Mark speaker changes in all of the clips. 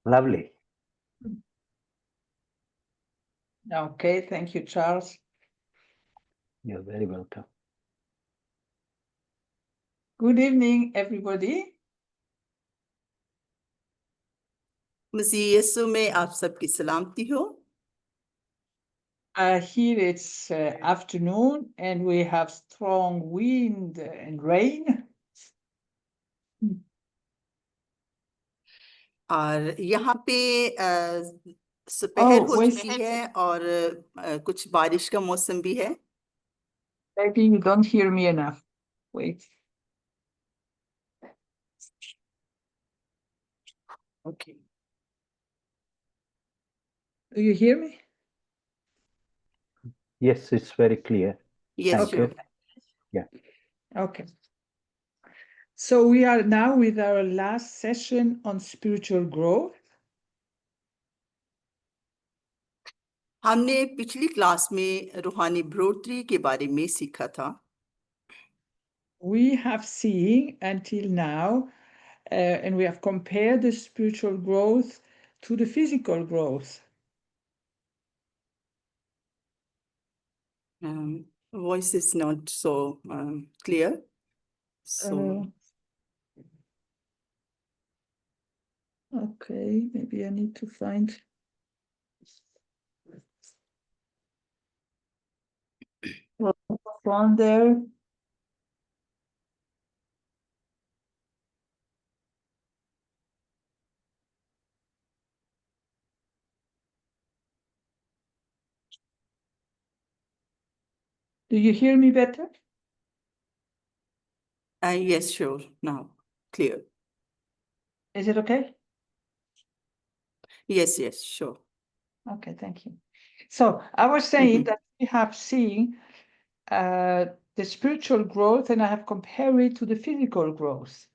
Speaker 1: Lovely.
Speaker 2: Okay, thank you, Charles.
Speaker 1: You're very welcome.
Speaker 2: Good evening, everybody.
Speaker 3: मसीह यीशु में आप सबकी सलामती हो।
Speaker 2: Here it's afternoon and we have strong wind and rain.
Speaker 3: और यहाँ पे सुपहर हो
Speaker 2: wait.
Speaker 3: चुकी है और कुछ बारिश का मौसम भी है।
Speaker 2: Maybe you don't hear me enough. Wait. Okay. Do you hear me?
Speaker 1: Yes, it's very clear.
Speaker 3: Yes,
Speaker 1: Thank you.
Speaker 3: sure.
Speaker 1: Yeah.
Speaker 2: Okay. So we are now with our last session on spiritual growth.
Speaker 3: हमने पिछली class में रूहानी बढ़ोतरी के बारे में सीखा था।
Speaker 2: We have seen until now, and we have compared the spiritual growth to the physical growth.
Speaker 3: Voice is not so clear. So
Speaker 2: Okay, maybe I need to find. From there. Do you hear me better?
Speaker 3: yes, sure. Now clear.
Speaker 2: Is it okay?
Speaker 3: Yes, yes, sure.
Speaker 2: Okay, thank you. So I was saying that we have seen the spiritual growth and I have compared it to the physical growth.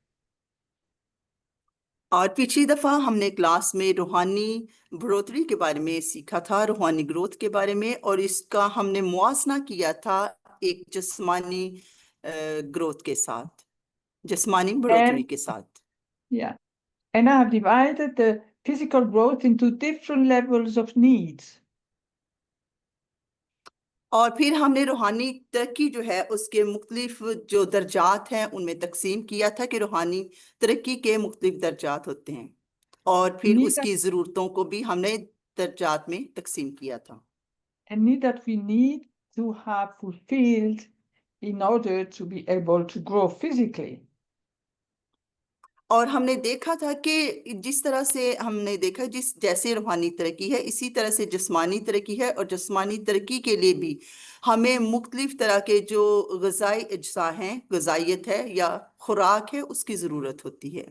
Speaker 3: और पिछली दफा हमने class में रूहानी बढ़ोतरी के बारे में सीखा था, रूहानी ग्रोथ के बारे में, और इसका हमने मुआसना किया था एक जिस्मानी ग्रोथ के साथ, जिस्मानी बढ़ोतरी के साथ।
Speaker 2: Yeah, and I have divided the physical growth into different levels of needs.
Speaker 3: और फिर हमने रूहानी तरक्की जो है उसके मुख्तलिफ जो दर्जात हैं उनमें तकसीम किया था कि रूहानी तरक्की के मुख्तलिफ दर्जात होते हैं, और फिर
Speaker 2: Need
Speaker 3: उसकी ज़रूरतों को भी हमने दर्जात में तकसीम किया था।
Speaker 2: and need that we need to have fulfilled in order to be able to grow physically.
Speaker 3: और हमने देखा था कि जिस तरह से हमने देखा जिस जैसे रूहानी तरक्की है इसी तरह से जिस्मानी तरक्की है, और जिस्मानी तरक्की के लिए भी हमें मुख्तलिफ तरह के जो ग़िज़ाई अज्जा हैं, ग़िज़ाइयत है या खुराक है, उसकी ज़रूरत होती है।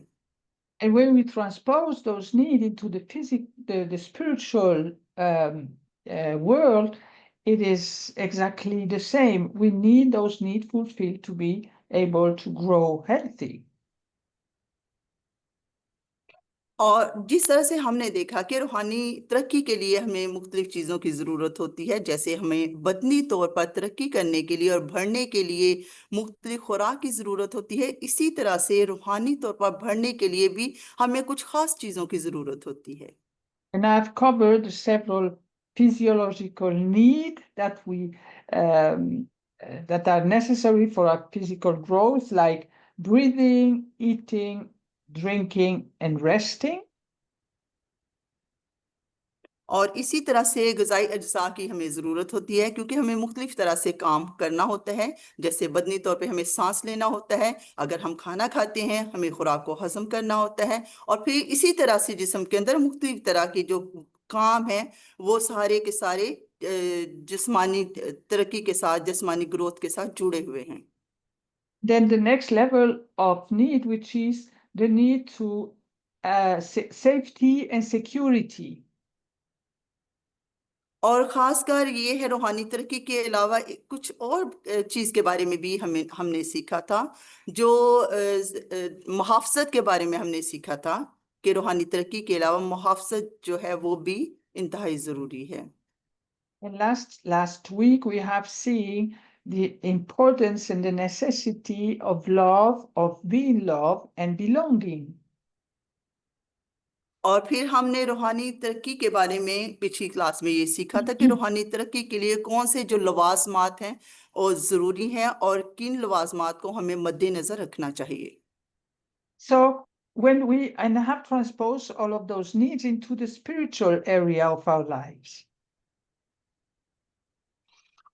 Speaker 2: And when we transpose those needs into the spiritual world, it is exactly the same. We need those needs fulfilled to be able to grow healthy.
Speaker 3: और जिस तरह से हमने देखा कि रूहानी तरक्की के लिए हमें मुख्तलिफ चीज़ों की ज़रूरत होती है, जैसे हमें बदनी तौर पर तरक्की करने के लिए और बढ़ने के लिए मुख्तलिफ खुराक की ज़रूरत होती है, इसी तरह से रूहानी तौर पर बढ़ने के लिए भी हमें कुछ ख़ास चीज़ों की ज़रूरत होती है।
Speaker 2: And I've covered several physiological needs that that are necessary for our physical growth, like breathing, eating, drinking, and resting.
Speaker 3: और इसी तरह से ग़िज़ाई अज्जा की हमें ज़रूरत होती है, क्योंकि हमें मुख्तलिफ तरह से काम करना होता है, जैसे बदनी तौर पे हमें सांस लेना होता है, अगर हम खाना खाते हैं हमें खुराक को हज़म करना होता है, और फिर इसी तरह से जिस्म के अंदर मुख्तलिफ तरह के जो काम हैं वो सारे के सारे जिस्मानी तरक्की के साथ, जिस्मानी ग्रोथ के साथ जुड़े हुए हैं।
Speaker 2: Then the next level of need, which is the need to safety and security.
Speaker 3: और ख़ासकर ये है रूहानी तरक्की के अलावा कुछ और चीज़ के बारे में भी हमने सीखा था, जो मुहाफ़ज़त के बारे में हमने सीखा था कि रूहानी तरक्की के अलावा मुहाफ़ज़त जो है वो भी इंतहाई ज़रूरी है।
Speaker 2: And last week we have seen the importance and the necessity of love, of being loved and belonging.
Speaker 3: और फिर हमने रूहानी तरक्की के बारे में पिछली क्लास में ये सीखा था कि रूहानी तरक्की के लिए कौन से जो लवाजमात हैं और ज़रूरी हैं और किन लवाजमात को हमें मद्देनज़र रखना चाहिए।
Speaker 2: So when we and I have transposed all of those needs into the spiritual area of our lives.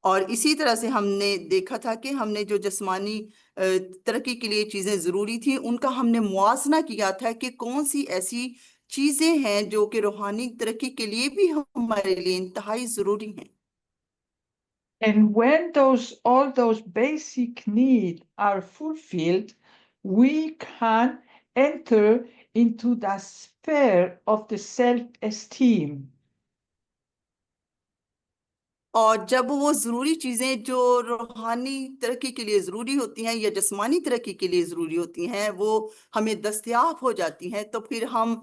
Speaker 3: और इसी तरह से हमने देखा था कि हमने जो जिस्मानी तरक्की के लिए चीज़ें ज़रूरी थी उनका हमने मुआजना किया था कि कौन सी ऐसी चीज़ें हैं जो कि रूहानी तरक्की के लिए भी हमारे लिए इंतहाई ज़रूरी हैं।
Speaker 2: And when all those basic needs are fulfilled, we can enter into the sphere of the self-esteem.
Speaker 3: और जब वो ज़रूरी चीज़ें जो रूहानी तरक्की के लिए ज़रूरी होती हैं या जिस्मानी तरक्की के लिए ज़रूरी होती हैं वो हमें दस्तयाब हो जाती हैं तो फिर हम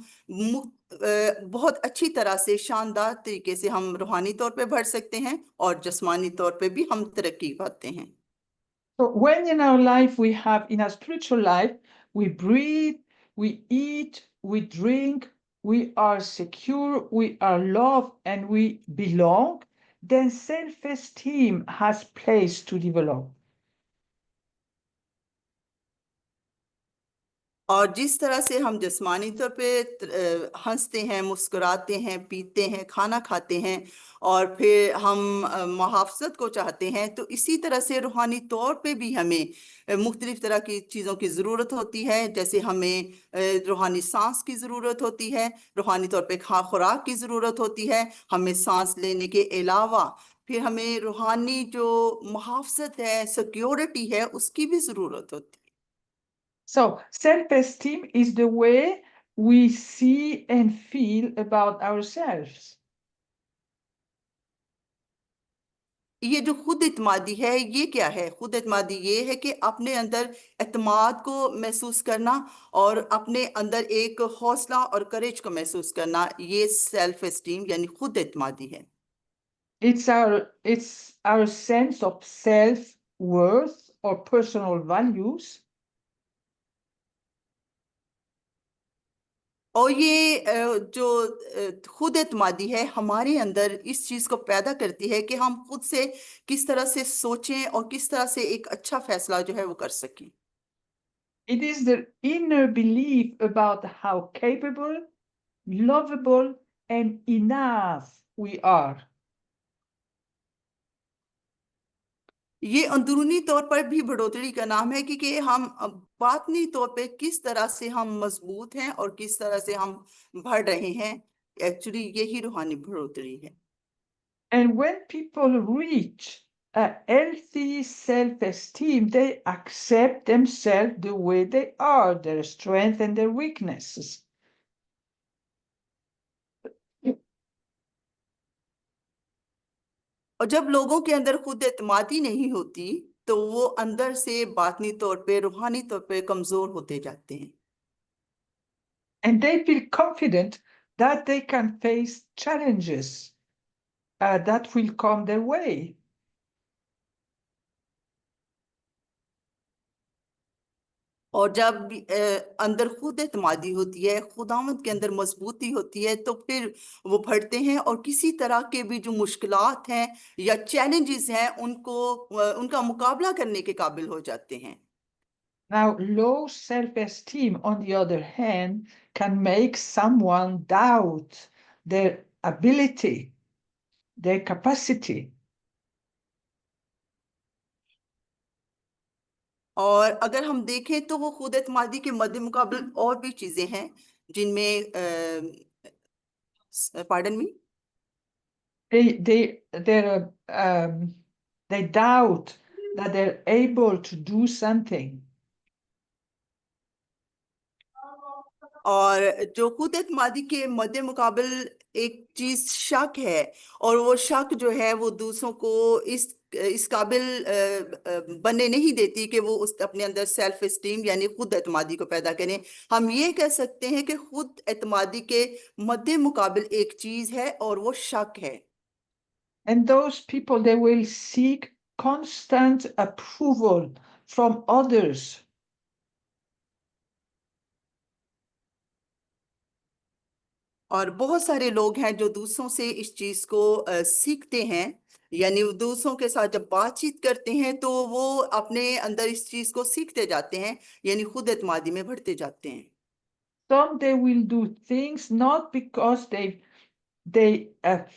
Speaker 3: बहुत अच्छी तरह से शानदार तरीके से हम रूहानी तौर पे बढ़ सकते हैं और जिस्मानी तौर पे भी हम तरक्की पाते हैं।
Speaker 2: So when in our life in our spiritual life, we breathe, we eat, we drink, we are secure, we are loved, and we belong, then self-esteem has place to develop.
Speaker 3: और जिस तरह से हम जिस्मानी तौर पे हंसते हैं, मुस्कुराते हैं, पीते हैं, खाना खाते हैं और फिर हम मुहाफ़ज़त को चाहते हैं, तो इसी तरह से रूहानी तौर पे भी हमें मुख्तलिफ़ तरह की चीज़ों की ज़रूरत होती है। जैसे हमें रूहानी सांस की ज़रूरत होती है, रूहानी तौर पे खुराक की ज़रूरत होती है, हमें सांस लेने के अलावा फिर हमें रूहानी जो मुहाफ़ज़त है, सिक्योरिटी है, उसकी भी ज़रूरत होती है।
Speaker 2: So self-esteem is the way we see and feel about ourselves.
Speaker 3: ये जो खुद इत्मादी है ये क्या है? खुद इत्मादी ये है कि अपने अंदर एतमाद को महसूस करना और अपने अंदर एक हौसला और करेज को महसूस करना, ये सेल्फ एस्टीम यानी खुद इत्मादी है।
Speaker 2: It's our sense of self-worth or personal values.
Speaker 3: और ये जो खुद एतमादी है हमारे अंदर इस चीज को पैदा करती है कि हम खुद से किस तरह से सोचें और किस तरह से एक अच्छा फैसला जो है वो कर सकें।
Speaker 2: It is the inner belief about how capable, lovable, and enough we are.
Speaker 3: ये अंदरूनी तौर पर भी बढ़ोतरी का नाम है क्योंकि हम बातनी तौर पे किस तरह से हम मजबूत हैं और किस तरह से हम बढ़ रहे हैं, एक्चुअली यही रूहानी बढ़ोतरी है।
Speaker 2: And when people reach a healthy self-esteem, they accept themselves the way they are, their strengths and their weaknesses.
Speaker 3: और जब लोगों के अंदर खुद एतमादी नहीं होती तो वो अंदर से बातनी तौर पे रूहानी तौर पे कमजोर होते जाते हैं।
Speaker 2: And they feel confident that they can face challenges that will come their way.
Speaker 3: और जब अंदर खुद एतमादी होती है, खुदावंद के अंदर मजबूती होती है, तो फिर वो बढ़ते हैं और किसी तरह के भी जो मुश्किलात हैं या चैलेंजेस हैं उनका मुकाबला करने के काबिल हो जाते हैं।
Speaker 2: Now, low self-esteem, on the other hand, can make someone doubt their ability, their capacity.
Speaker 3: और अगर हम देखें तो वो खुद एतमादी के मद्दे मुकाबले और भी चीजें हैं जिनमें pardon me
Speaker 2: They doubt that they're able to do something.
Speaker 3: और जो खुद एतमादी के मद्दे मुकाबल एक चीज शक है और वो शक जो है वो दूसरों को इस काबिल बनने नहीं देती कि वो उस अपने अंदर सेल्फ एस्टीम यानी खुद एतमादी को पैदा करें। हम ये कह सकते हैं कि खुद एतमादी के मद्दे मुकाबल एक चीज है और वो शक है।
Speaker 2: And those people, they will seek constant approval from others.
Speaker 3: और बहुत सारे लोग हैं जो दूसरों से इस चीज को सीखते हैं, यानी वो दूसरों के साथ जब बातचीत करते हैं तो वो अपने अंदर इस चीज को सीखते जाते हैं, यानी खुद एतमादी में बढ़ते जाते हैं।
Speaker 2: Some they will do things not because they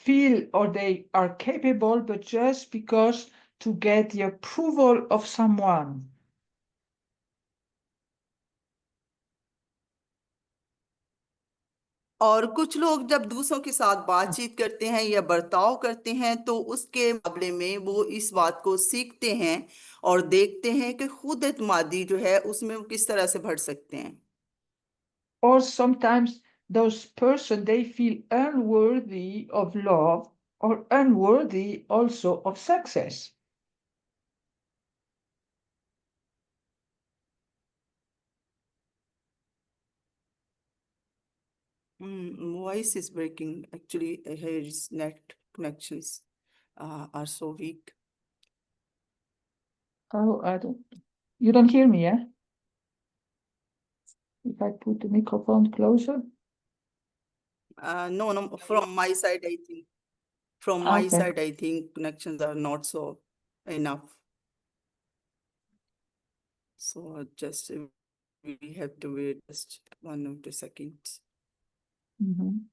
Speaker 2: feel or they are capable, but just because to get the approval of someone.
Speaker 3: और कुछ लोग जब दूसरों के साथ बातचीत करते हैं या बर्ताव करते हैं तो उसके मामले में वो इस बात को सीखते हैं और देखते हैं कि खुद एतमादी जो है उसमें वो किस तरह से बढ़ सकते हैं।
Speaker 2: Or sometimes those person they feel unworthy of love or unworthy also of success.
Speaker 3: Voice is breaking. Actually, here is net connections are so weak.
Speaker 2: Oh, you don't hear me, eh? If I put the microphone closer.
Speaker 3: No, from my side, I think. From my
Speaker 2: Okay.
Speaker 3: side, I think connections are not so enough. So just we have to wait just 1 or 2 seconds.
Speaker 2: Mhm.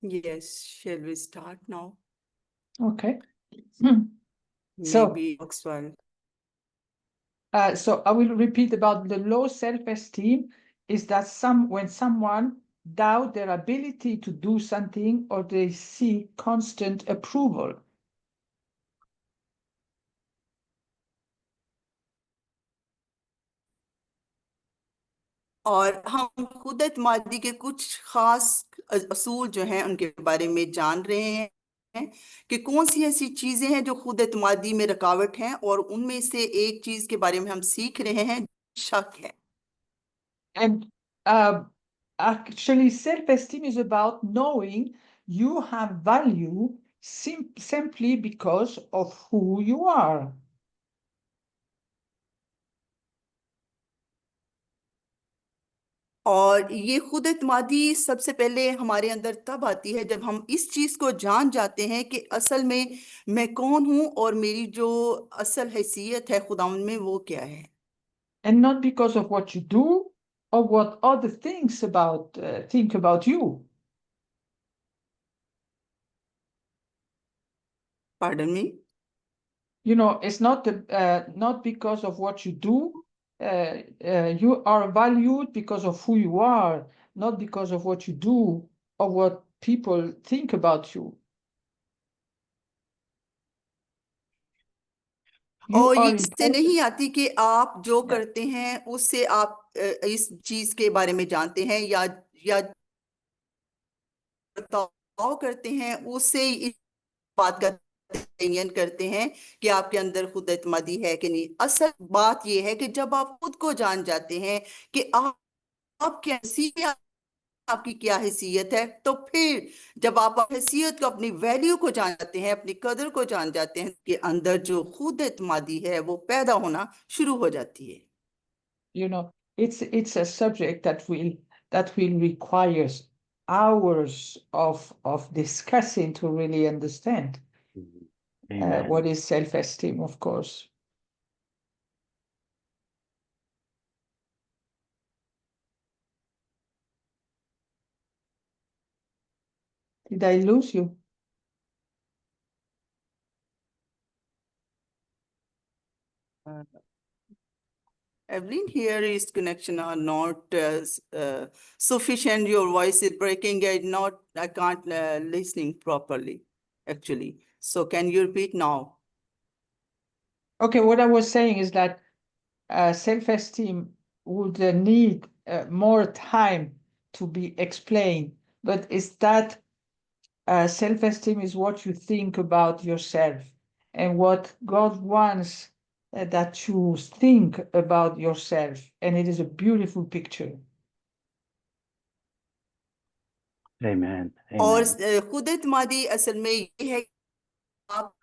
Speaker 3: Yes, shall we start now?
Speaker 2: Okay. So,
Speaker 3: Maybe works well.
Speaker 2: so I will repeat about the low self-esteem is that when someone doubt their ability to do something or they seek constant approval.
Speaker 3: और हम खुद एतमादी के कुछ खास असूल जो हैं उनके बारे में जान रहे हैं कि कौन सी ऐसी चीजें हैं जो खुद एतमादी में रुकावट हैं, और उनमें से एक चीज के बारे में हम सीख रहे हैं, शक है।
Speaker 2: And actually, self-esteem is about knowing you have value simply because of who you are.
Speaker 3: और ये खुद एतमादी सबसे पहले हमारे अंदर तब आती है जब हम इस चीज को जान जाते हैं कि असल में मैं कौन हूं और मेरी जो असल हैसियत है खुदावंद में वो क्या है।
Speaker 2: And not because of what you do or what other things think about you.
Speaker 3: Pardon me?
Speaker 2: You know, it's not not because of what you do. You are valued because of who you are, not because of what you do or what people think about you. You
Speaker 3: और ये
Speaker 2: are
Speaker 3: इससे
Speaker 2: important.
Speaker 3: नहीं आती कि आप जो
Speaker 2: Yeah.
Speaker 3: करते हैं उससे आप इस चीज के बारे में जानते हैं या बर्ताव करते हैं उससे इस बात का तयन करते हैं कि आपके अंदर खुद एतमादी है कि नहीं। असल बात यह है कि जब आप खुद को जान जाते हैं कि आप कैसी, आपकी क्या हैसियत है, तो फिर जब आप हैसियत को, अपनी वैल्यू को जान जाते हैं, अपनी कदर को जान जाते हैं, कि अंदर जो खुद एतमादी है वो पैदा होना शुरू हो जाती है।
Speaker 2: You know, it's a subject that will requires hours of discussing to really understand
Speaker 1: Amen.
Speaker 2: what is self-esteem, of course. Did I lose you?
Speaker 3: Evelyn, here is connection are not sufficient. Your voice is breaking. I can't listening properly, actually. So can you repeat now?
Speaker 2: Okay, what I was saying is that self-esteem would need more time to be explained, but is that self-esteem is what you think about yourself, and what God wants that you think about yourself, and it is a beautiful picture.
Speaker 1: Amen.
Speaker 3: और
Speaker 1: Amen.
Speaker 3: खुद एतमादी असल में ये है कि आप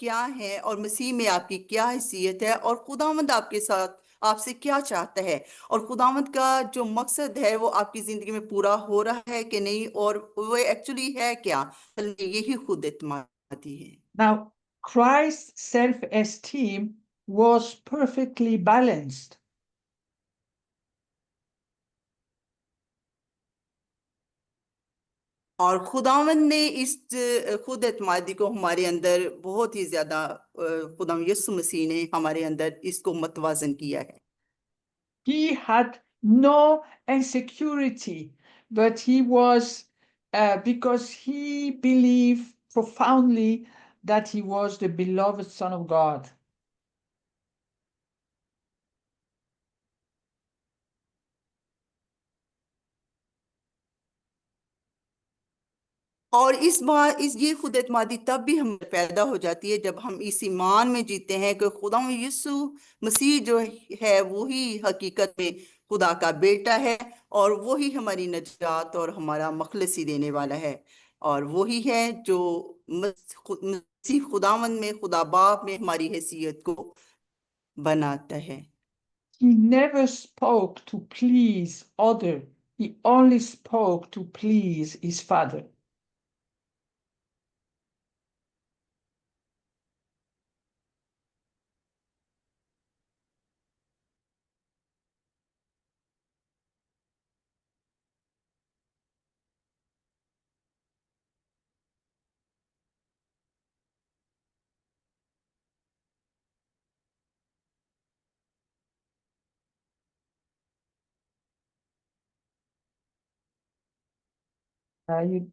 Speaker 3: क्या हैं और मसीह में आपकी क्या हैसियत है और खुदावंद आपके साथ आपसे क्या चाहता है और खुदावंद का जो मकसद है वो आपकी जिंदगी में पूरा हो रहा है कि नहीं और वो एक्चुअली है क्या, असल में यही खुद एतमादी है।
Speaker 2: Now, Christ's self-esteem was perfectly balanced.
Speaker 3: और खुदावंद ने इस खुद एतमादी को हमारे अंदर बहुत ही ज्यादा खुदावंद यीशु मसीह ने हमारे अंदर इसको मतवाजन किया है।
Speaker 2: He had no insecurity, but he was, because he believed profoundly that he was the beloved Son of God.
Speaker 3: और इस ये खुद एतमादी तब भी हम पैदा हो जाती है जब हम इस ईमान में जीते हैं कि खुदा यीशु मसीह जो है वही हकीकत में खुदा का बेटा है और वही हमारी नजात और हमारा मखलसी देने वाला है और वही है जो मसीह खुदावंद में खुदा बाप में हमारी हैसियत को बनाता है।
Speaker 2: He never spoke to please other. He only spoke to please his Father. You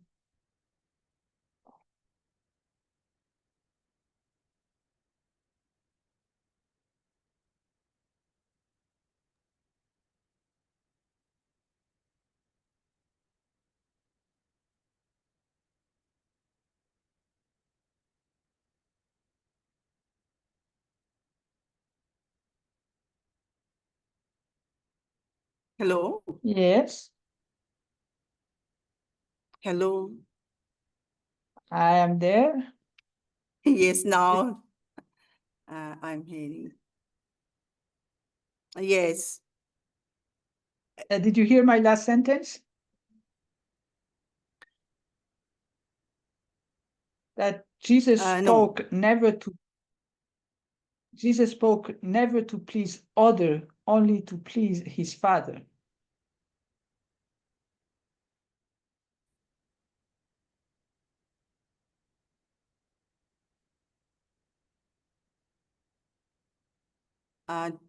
Speaker 3: hello
Speaker 2: Yes,
Speaker 3: hello
Speaker 2: I am there.
Speaker 3: yes now I'm hearing yes
Speaker 2: Did you hear my last sentence? That Jesus
Speaker 3: no
Speaker 2: spoke never to Jesus spoke never to please other, only to please his Father.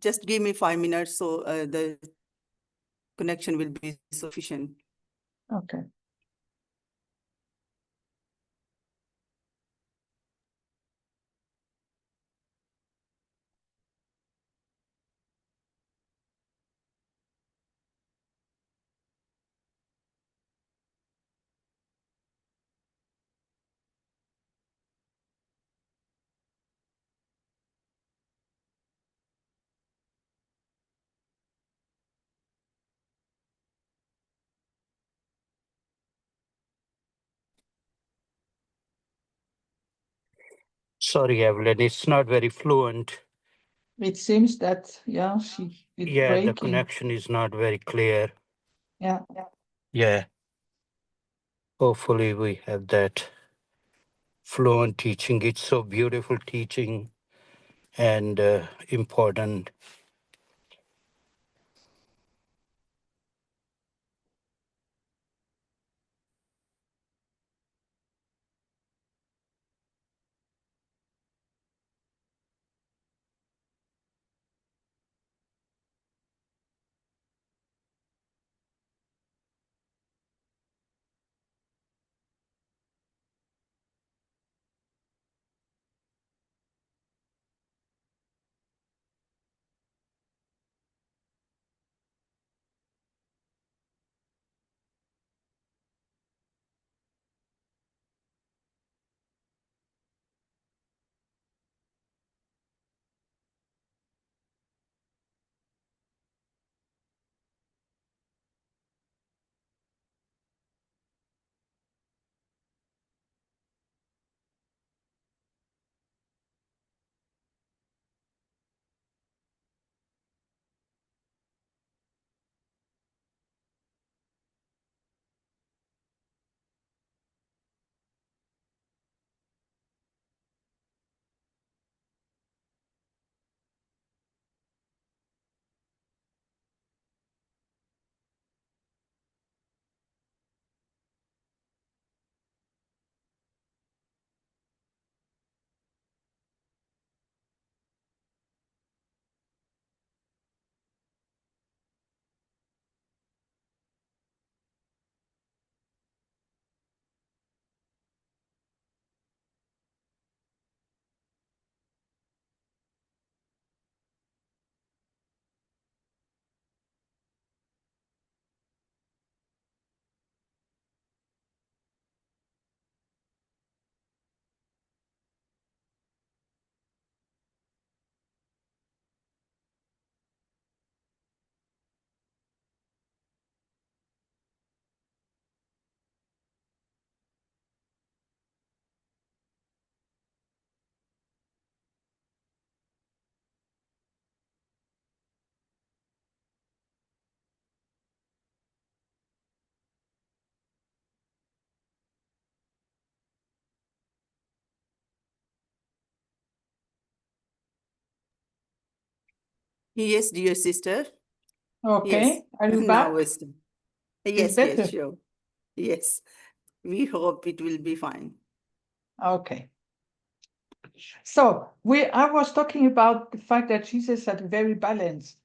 Speaker 3: just give me 5 minutes so the connection will be sufficient.
Speaker 2: Okay.
Speaker 4: Sorry, Evelyn, it's not very fluent.
Speaker 2: It seems that, yeah, it's
Speaker 4: Yeah, the
Speaker 2: breaking.
Speaker 4: connection is not very clear.
Speaker 2: Yeah.
Speaker 4: Yeah. Hopefully we have that fluent teaching. It's so beautiful teaching and important.
Speaker 3: Yes, dear sister.
Speaker 2: Okay,
Speaker 3: Yes.
Speaker 2: are you
Speaker 3: Now
Speaker 2: back?
Speaker 3: it's yes,
Speaker 2: better?
Speaker 3: yes, sure. Yes. We hope it will be fine.
Speaker 2: Okay. So I was talking about the fact that Jesus had a very balanced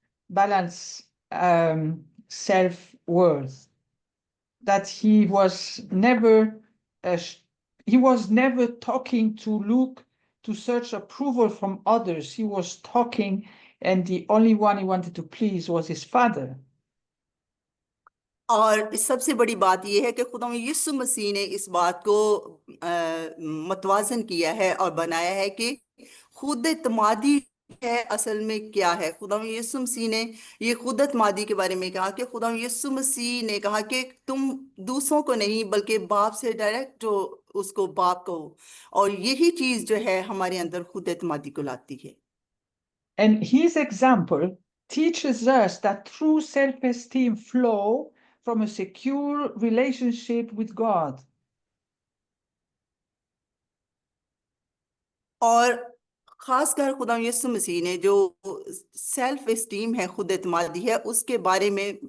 Speaker 2: self-worth, that he was never talking to look to search approval from others. He was talking, and the only one he wanted to please was his Father.
Speaker 3: और सबसे बड़ी बात यह है कि खुदा यीशु मसीह ने इस बात को मतवाजन किया है और बनाया है कि खुद एतमादी है असल में क्या है। खुदा यीशु मसीह ने ये खुद एतमादी के बारे में कहा कि खुदा यीशु मसीह ने कहा कि तुम दूसरों को नहीं बल्कि बाप से डायरेक्ट जो उसको बाप कहो, और यही चीज जो है हमारे अंदर खुद एतमादी को लाती है।
Speaker 2: And his example teaches us that true self-esteem flow from a secure relationship with God.
Speaker 3: और खासकर खुदा यीशु मसीह ने जो सेल्फ एस्टीम है, खुद एतमादी है, उसके बारे में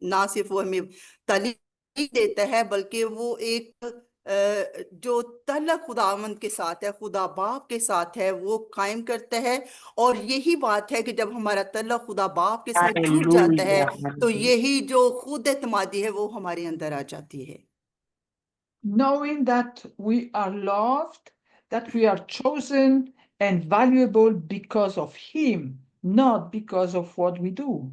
Speaker 3: ना सिर्फ वो हमें तालीम देता है बल्कि वो एक जो तल्लक खुदावंद के साथ है, खुदा बाप के साथ है, वो कायम करता है। और यही बात है कि जब हमारा तल्लक खुदा बाप के साथ जुड़ जाता है तो यही जो खुद एतमादी है वो हमारे अंदर आ जाती है।
Speaker 2: Knowing that we are loved, that we are chosen and valuable because of him, not because of what we do.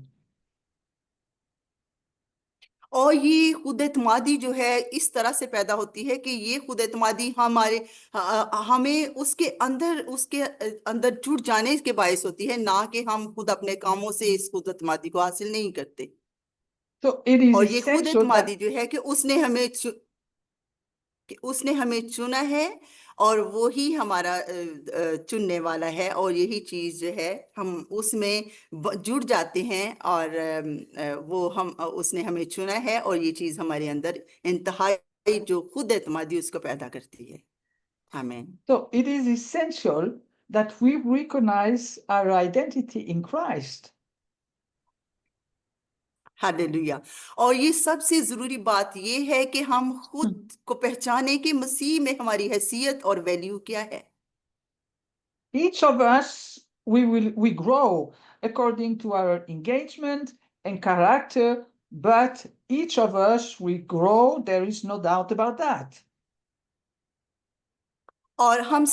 Speaker 3: और ये खुद एतमादी जो है इस तरह से पैदा होती है कि ये खुद एतमादी हमें उसके अंदर जुड़ जाने के बायस होती है, ना कि हम खुद अपने कामों से इस खुद एतमादी को हासिल नहीं करते।
Speaker 2: So it is
Speaker 3: और ये खुद
Speaker 2: essential
Speaker 3: एतमादी जो है कि उसने हमें चुना है और वो ही हमारा चुनने वाला है, और यही चीज जो है हम उसमें जुड़ जाते हैं और उसने हमें चुना है, और ये चीज हमारे अंदर इंतहाई जो खुद एतमादी उसको पैदा करती है। आमीन।
Speaker 2: So it is essential that we recognize our identity in Christ.
Speaker 3: Hallelujah. और ये सबसे जरूरी बात ये है कि हम खुद को पहचाने कि मसीह में हमारी हैसियत और वैल्यू क्या है।
Speaker 2: Each of us, we grow according to our engagement and character, but each of us, we grow, there is no doubt about that.
Speaker 3: और हम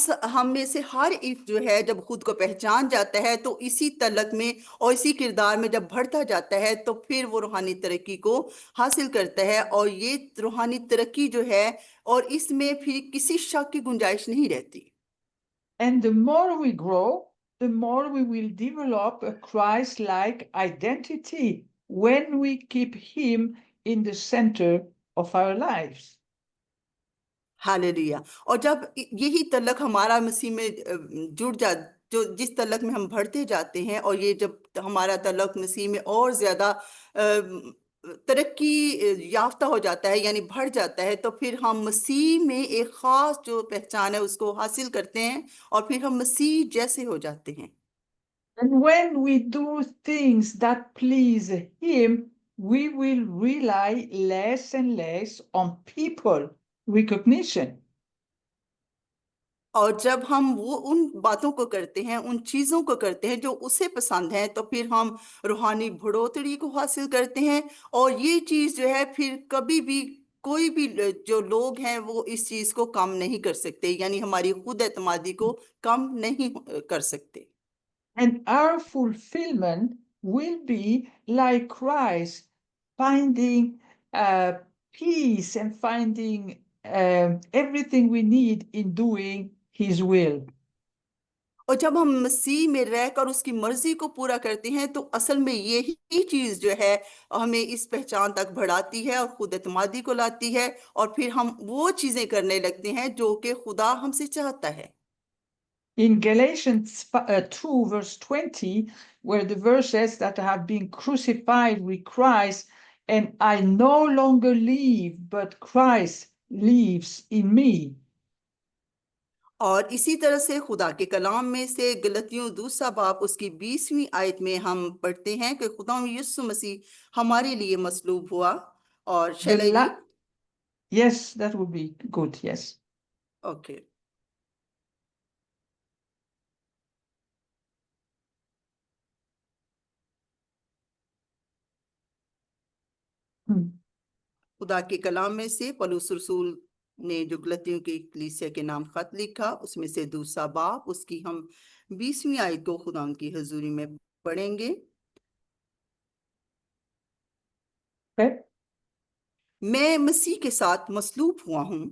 Speaker 3: में से हर एक जो है जब खुद को पहचान जाता है तो इसी तलक में और इसी किरदार में जब बढ़ता जाता है तो फिर वो रूहानी तरक्की को हासिल करता है, और ये रूहानी तरक्की जो है और इसमें फिर किसी शक की गुंजाइश नहीं रहती।
Speaker 2: And the more we grow, the more we will develop a Christ-like identity when we keep him in the center of our lives.
Speaker 3: Hallelujah. और जब यही तलक हमारा मसीह में जो जिस तलक में हम बढ़ते जाते हैं, और ये जब हमारा तलक मसीह में और ज्यादा तरक्की याफ्ता हो जाता है यानी बढ़ जाता है, तो फिर हम मसीह में एक खास जो पहचान है उसको हासिल करते हैं और फिर हम मसीह जैसे हो जाते हैं।
Speaker 2: And when we do things that please him, we will rely less and less on people recognition.
Speaker 3: और जब हम वो उन बातों को करते हैं, उन चीजों को करते हैं जो उसे पसंद है, तो फिर हम रूहानी बढ़ोतरी को हासिल करते हैं। और ये चीज जो है फिर कभी भी कोई भी जो लोग हैं वो इस चीज को कम नहीं कर सकते, यानी हमारी खुद एतमादी को कम नहीं कर सकते।
Speaker 2: And our fulfillment will be like Christ, finding peace and finding everything we need in doing his will.
Speaker 3: और जब हम मसीह में रहकर उसकी मर्जी को पूरा करते हैं तो असल में यही चीज जो है हमें इस पहचान तक बढ़ाती है और खुद एतमादी को लाती है, और फिर हम वो चीजें करने लगते हैं जो कि खुदा हमसे चाहता है।
Speaker 2: In Galatians 2 verse 20, where the verse says that I have been crucified with Christ and I no longer live, but Christ lives in me.
Speaker 3: और इसी तरह से खुदा के कलाम में से गलतियों 2 बाब उसकी 20वीं आयत में हम पढ़ते हैं कि खुदा यीशु मसीह हमारे लिए मसलूब हुआ। और
Speaker 2: The
Speaker 3: Shaila
Speaker 2: la-
Speaker 3: read?
Speaker 2: yes, that would be good. Yes.
Speaker 3: Okay.
Speaker 2: Hmm.
Speaker 3: खुदा के कलाम में से पौलुस रसूल ने जो गलतियों की कलीसिया के नाम खत लिखा उसमें से 2 बाब उसकी हम 20वीं आयत को खुदा की हजूरी में पढ़ेंगे।
Speaker 2: Okay.
Speaker 3: मैं मसीह के साथ मसलूब हुआ हूँ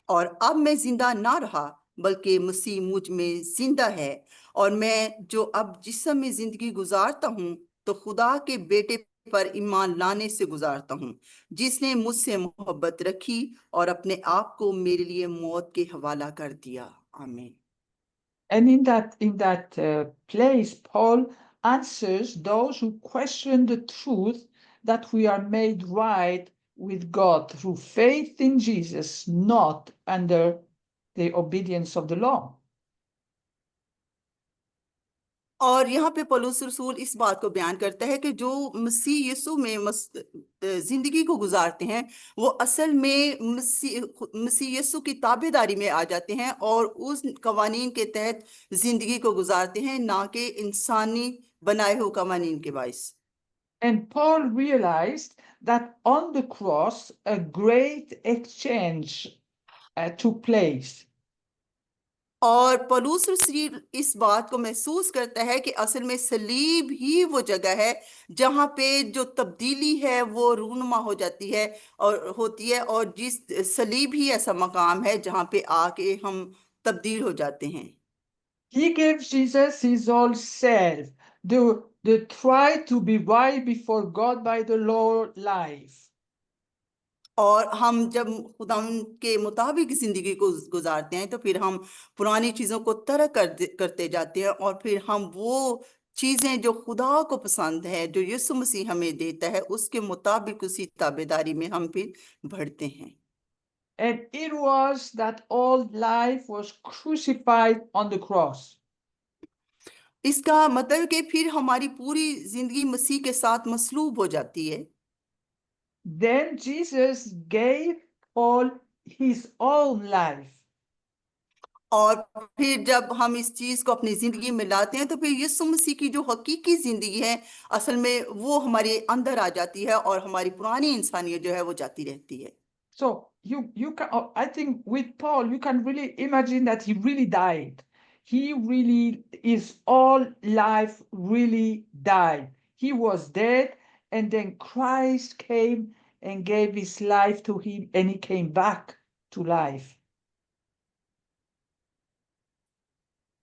Speaker 3: और अब मैं जिंदा ना रहा बल्कि मसीह मुझ में जिंदा है। और मैं जो अब जिस्म में जिंदगी गुजारता हूँ तो खुदा के बेटे पर ईमान लाने से गुजारता हूँ जिसने मुझसे मोहब्बत रखी और अपने आप को मेरे लिए मौत के हवाला कर दिया। आमीन।
Speaker 2: And in that place, Paul answers those who question the truth that we are made right with God through faith in Jesus, not under the obedience of the law.
Speaker 3: और यहाँ पे पौलुस रसूल इस बात को बयान करता है कि जो मसीह यीशु में जिंदगी को गुजारते हैं वो असल में मसीह यीशु की ताबेदारी में आ जाते हैं और उस कवानीन के तहत जिंदगी को गुजारते हैं, ना कि इंसानी बनाए हुए कवानीन के बाइस।
Speaker 2: And Paul realized that on the cross, a great exchange took place.
Speaker 3: और पौलुस रसूल इस बात को महसूस करता है कि असल में सलीब ही वो जगह है जहाँ पे जो तब्दीली है वो रूनुमा हो जाती है और होती है, और जिस सलीब ही ऐसा मकाम है जहाँ पे आके हम तब्दील हो जाते हैं।
Speaker 2: He gave Jesus his whole self, the try to be right before God by the law life.
Speaker 3: और हम जब खुदा के मुताबिक जिंदगी को गुजारते हैं तो फिर हम पुरानी चीजों को तरक करते जाते हैं और फिर हम वो चीजें जो खुदा को पसंद है, जो यीशु मसीह हमें देता है, उसके मुताबिक उसी ताबेदारी में हम फिर बढ़ते हैं।
Speaker 2: And it was that old life was crucified on the cross.
Speaker 3: इसका मतलब कि फिर हमारी पूरी जिंदगी मसीह के साथ मसलूब हो जाती है।
Speaker 2: Then Jesus gave Paul his own life.
Speaker 3: और फिर जब हम इस चीज को अपनी जिंदगी में लाते हैं तो फिर यीशु मसीह की जो हकीकी जिंदगी है असल में वो हमारे अंदर आ जाती है और हमारी पुरानी इंसानियत जो है वो जाती रहती है।
Speaker 2: So you can, I think with Paul you can really imagine that he really died. He really, his all life really died. He was dead, and then Christ came and gave his life to him, and he came back to life.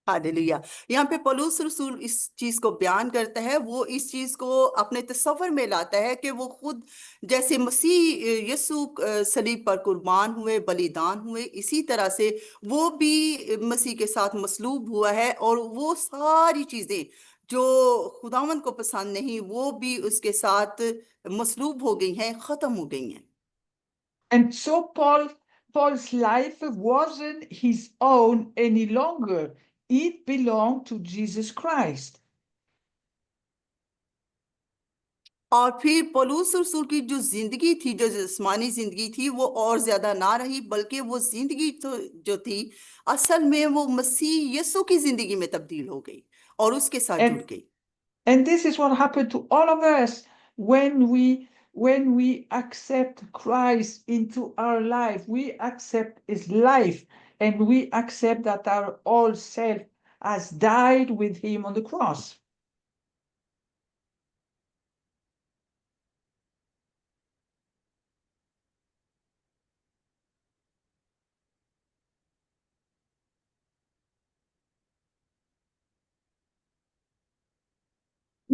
Speaker 3: Hallelujah. यहाँ पे पौलुस रसूल इस चीज को बयान करता है, वो इस चीज को अपने तस्वर में लाता है कि वो खुद जैसे मसीह यीशु सलीब पर कुर्बान हुए, बलिदान हुए, इसी तरह से वो भी मसीह के साथ मसलूब हुआ है और वो सारी चीजें जो खुदावंद को पसंद नहीं वो भी उसके साथ मसलूब हो गई हैं, खत्म हो गई हैं।
Speaker 2: And so Paul's life wasn't his own any longer. It belonged to Jesus Christ.
Speaker 3: और फिर पौलुस रसूल की जो जिंदगी थी, जो जिस्मानी जिंदगी थी, वो और ज्यादा ना रही बल्कि वो जिंदगी तो जो थी असल में वो मसीह यीशु की जिंदगी में तब्दील हो गई और उसके साथ जुड़
Speaker 2: And
Speaker 3: गई।
Speaker 2: And this is what happened to all of us when we accept Christ into our life. We accept his life, and we accept that our old self has died with him on the cross.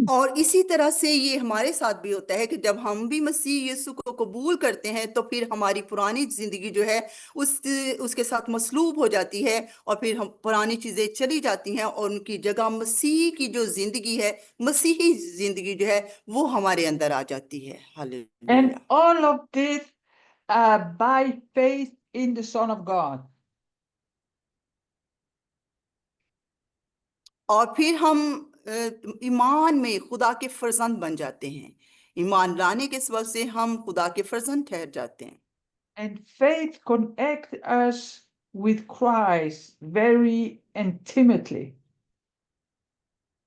Speaker 3: और इसी तरह से ये हमारे साथ भी होता है कि जब हम भी मसीह यीशु को कबूल करते हैं तो फिर हमारी पुरानी जिंदगी जो है उसके साथ मसलूब हो जाती है और फिर हम पुरानी चीजें चली जाती हैं और उनकी जगह मसीह की जो जिंदगी है, मसीही जिंदगी जो है वो हमारे अंदर आ जाती है।
Speaker 2: And
Speaker 3: hallelujah.
Speaker 2: all of this by faith in the Son of God.
Speaker 3: और फिर हम ईमान में खुदा के फर्जंद बन जाते हैं। ईमान लाने के सबब से हम खुदा के फर्जंद ठहर जाते हैं।
Speaker 2: And faith connects us with Christ very intimately.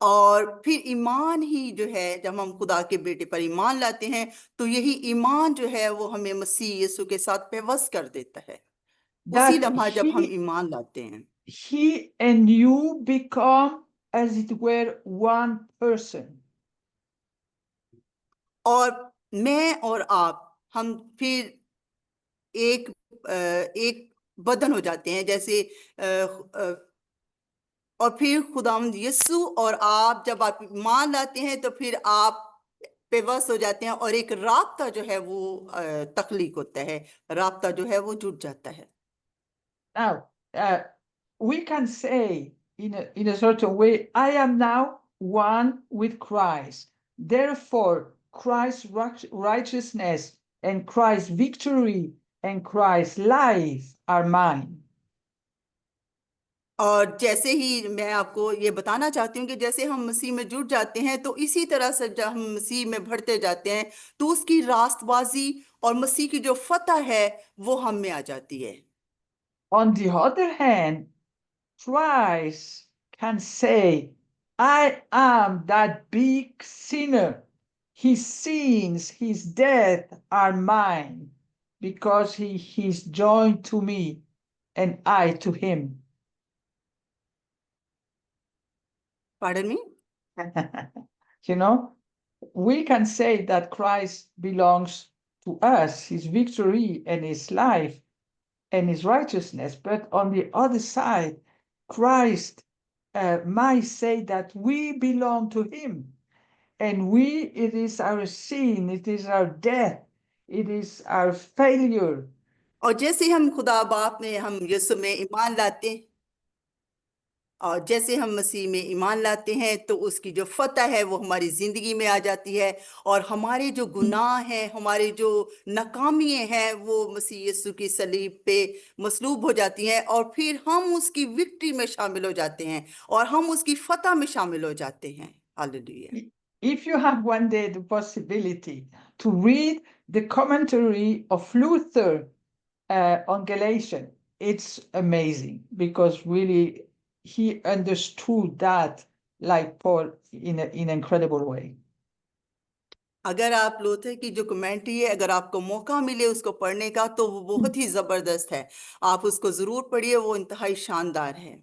Speaker 3: और फिर ईमान ही जो है, जब हम खुदा के बेटे पर ईमान लाते हैं तो यही ईमान जो है वो हमें मसीह यीशु के साथ पेवस्त कर देता है। उसी
Speaker 2: That
Speaker 3: लम्हा जब हम
Speaker 2: he,
Speaker 3: ईमान लाते हैं,
Speaker 2: he and you become as it were one person.
Speaker 3: और मैं और आप, हम फिर एक एक बदन हो जाते हैं, जैसे और फिर खुदावंद यीशु और आप, जब आप ईमान लाते हैं तो फिर आप पेवस्त हो जाते हैं और एक राब्ता जो है वो तख्लीक होता है, राब्ता जो है वो जुड़ जाता है।
Speaker 2: Now, we can say in a certain way, I am now one with Christ. Therefore, Christ's righteousness and Christ's victory and Christ's life are mine.
Speaker 3: और जैसे ही मैं आपको ये बताना चाहती हूँ कि जैसे हम मसीह में जुड़ जाते हैं तो इसी तरह से जब हम मसीह में बढ़ते जाते हैं तो उसकी रास्तबाजी और मसीह की जो फतह है वो हम में आ जाती है।
Speaker 2: On the other hand, Christ can say, I am that big sinner. His sins, his death are mine because he is joined to me and I to him.
Speaker 3: Pardon me?
Speaker 2: You know, we can say that Christ belongs to us, his victory and his life and his righteousness. But on the other side, Christ might say that we belong to him. And it is our sin, it is our death, it is our failure.
Speaker 3: और जैसे हम खुदा बाप में, हम यीशु में ईमान लाते हैं, और जैसे हम मसीह में ईमान लाते हैं तो उसकी जो फतह है वो हमारी जिंदगी में आ जाती है, और हमारे जो गुनाह हैं, हमारे जो नाकामियां हैं, वो मसीह यीशु की सलीब पे मसलूब हो जाती हैं, और फिर हम उसकी विक्ट्री में शामिल हो जाते हैं और हम उसकी फतह में शामिल हो जाते हैं। Hallelujah.
Speaker 2: If you have one day the possibility to read the commentary of Luther on Galatians, it's amazing because really he understood that like Paul in an incredible way.
Speaker 3: अगर आप लूथर की जो कमेंट्री है, अगर आपको मौका मिले उसको पढ़ने का, तो वो बहुत ही जबरदस्त है। आप उसको जरूर पढ़िए, वो इंतहाई शानदार है।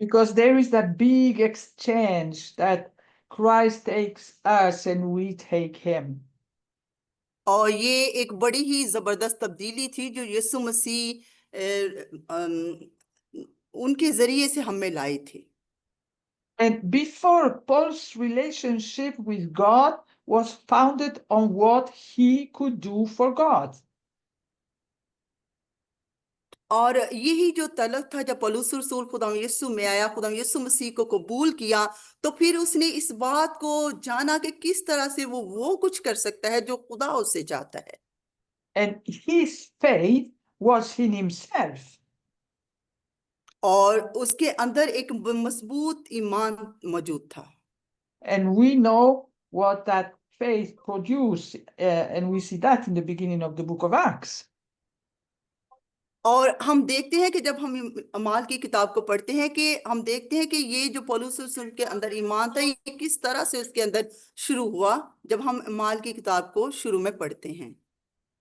Speaker 2: Because there is that big exchange that Christ takes us and we take him.
Speaker 3: और ये एक बड़ी ही जबरदस्त तब्दीली थी जो यीशु मसीह उनके जरिए से हमें लाई थी।
Speaker 2: And before, Paul's relationship with God was founded on what he could do for God.
Speaker 3: और यही जो तलब था, जब पौलुस रसूल खुदा यीशु में आया, खुदा यीशु मसीह को कबूल किया, तो फिर उसने इस बात को जाना कि किस तरह से वो कुछ कर सकता है जो खुदा उससे चाहता है।
Speaker 2: And his faith was in himself.
Speaker 3: और उसके अंदर एक मजबूत ईमान मौजूद था।
Speaker 2: And we know what that faith produced, and we see that in the beginning of the book of Acts.
Speaker 3: और हम देखते हैं कि जब हम अमाल की किताब को पढ़ते हैं कि हम देखते हैं कि ये जो पौलुस रसूल के अंदर ईमान था, ये किस तरह से उसके अंदर शुरू हुआ, जब हम अमाल की किताब को शुरू में पढ़ते हैं।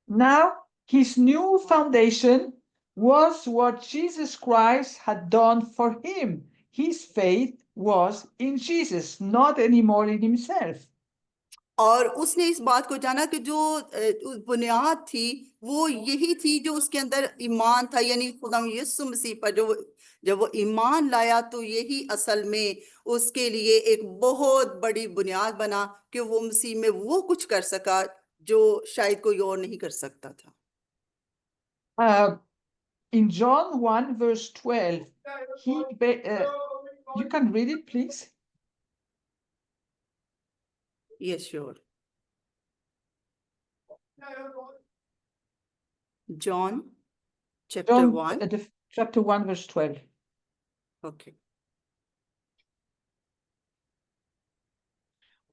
Speaker 2: Now, his new foundation was what Jesus Christ had done for him. His faith was in Jesus, not anymore in himself.
Speaker 3: और उसने इस बात को जाना कि जो उस बुनियाद थी वो यही थी जो उसके अंदर ईमान था, यानी खुदा यीशु मसीह पर जब वो ईमान लाया तो यही असल में उसके लिए एक बहुत बड़ी बुनियाद बना कि वो मसीह में वो कुछ कर सका जो शायद कोई और नहीं कर सकता था।
Speaker 2: In John 1 verse 12, you can read it, please.
Speaker 3: Yes, sure. John chapter 1.
Speaker 2: Chapter 1 verse 12.
Speaker 3: Okay.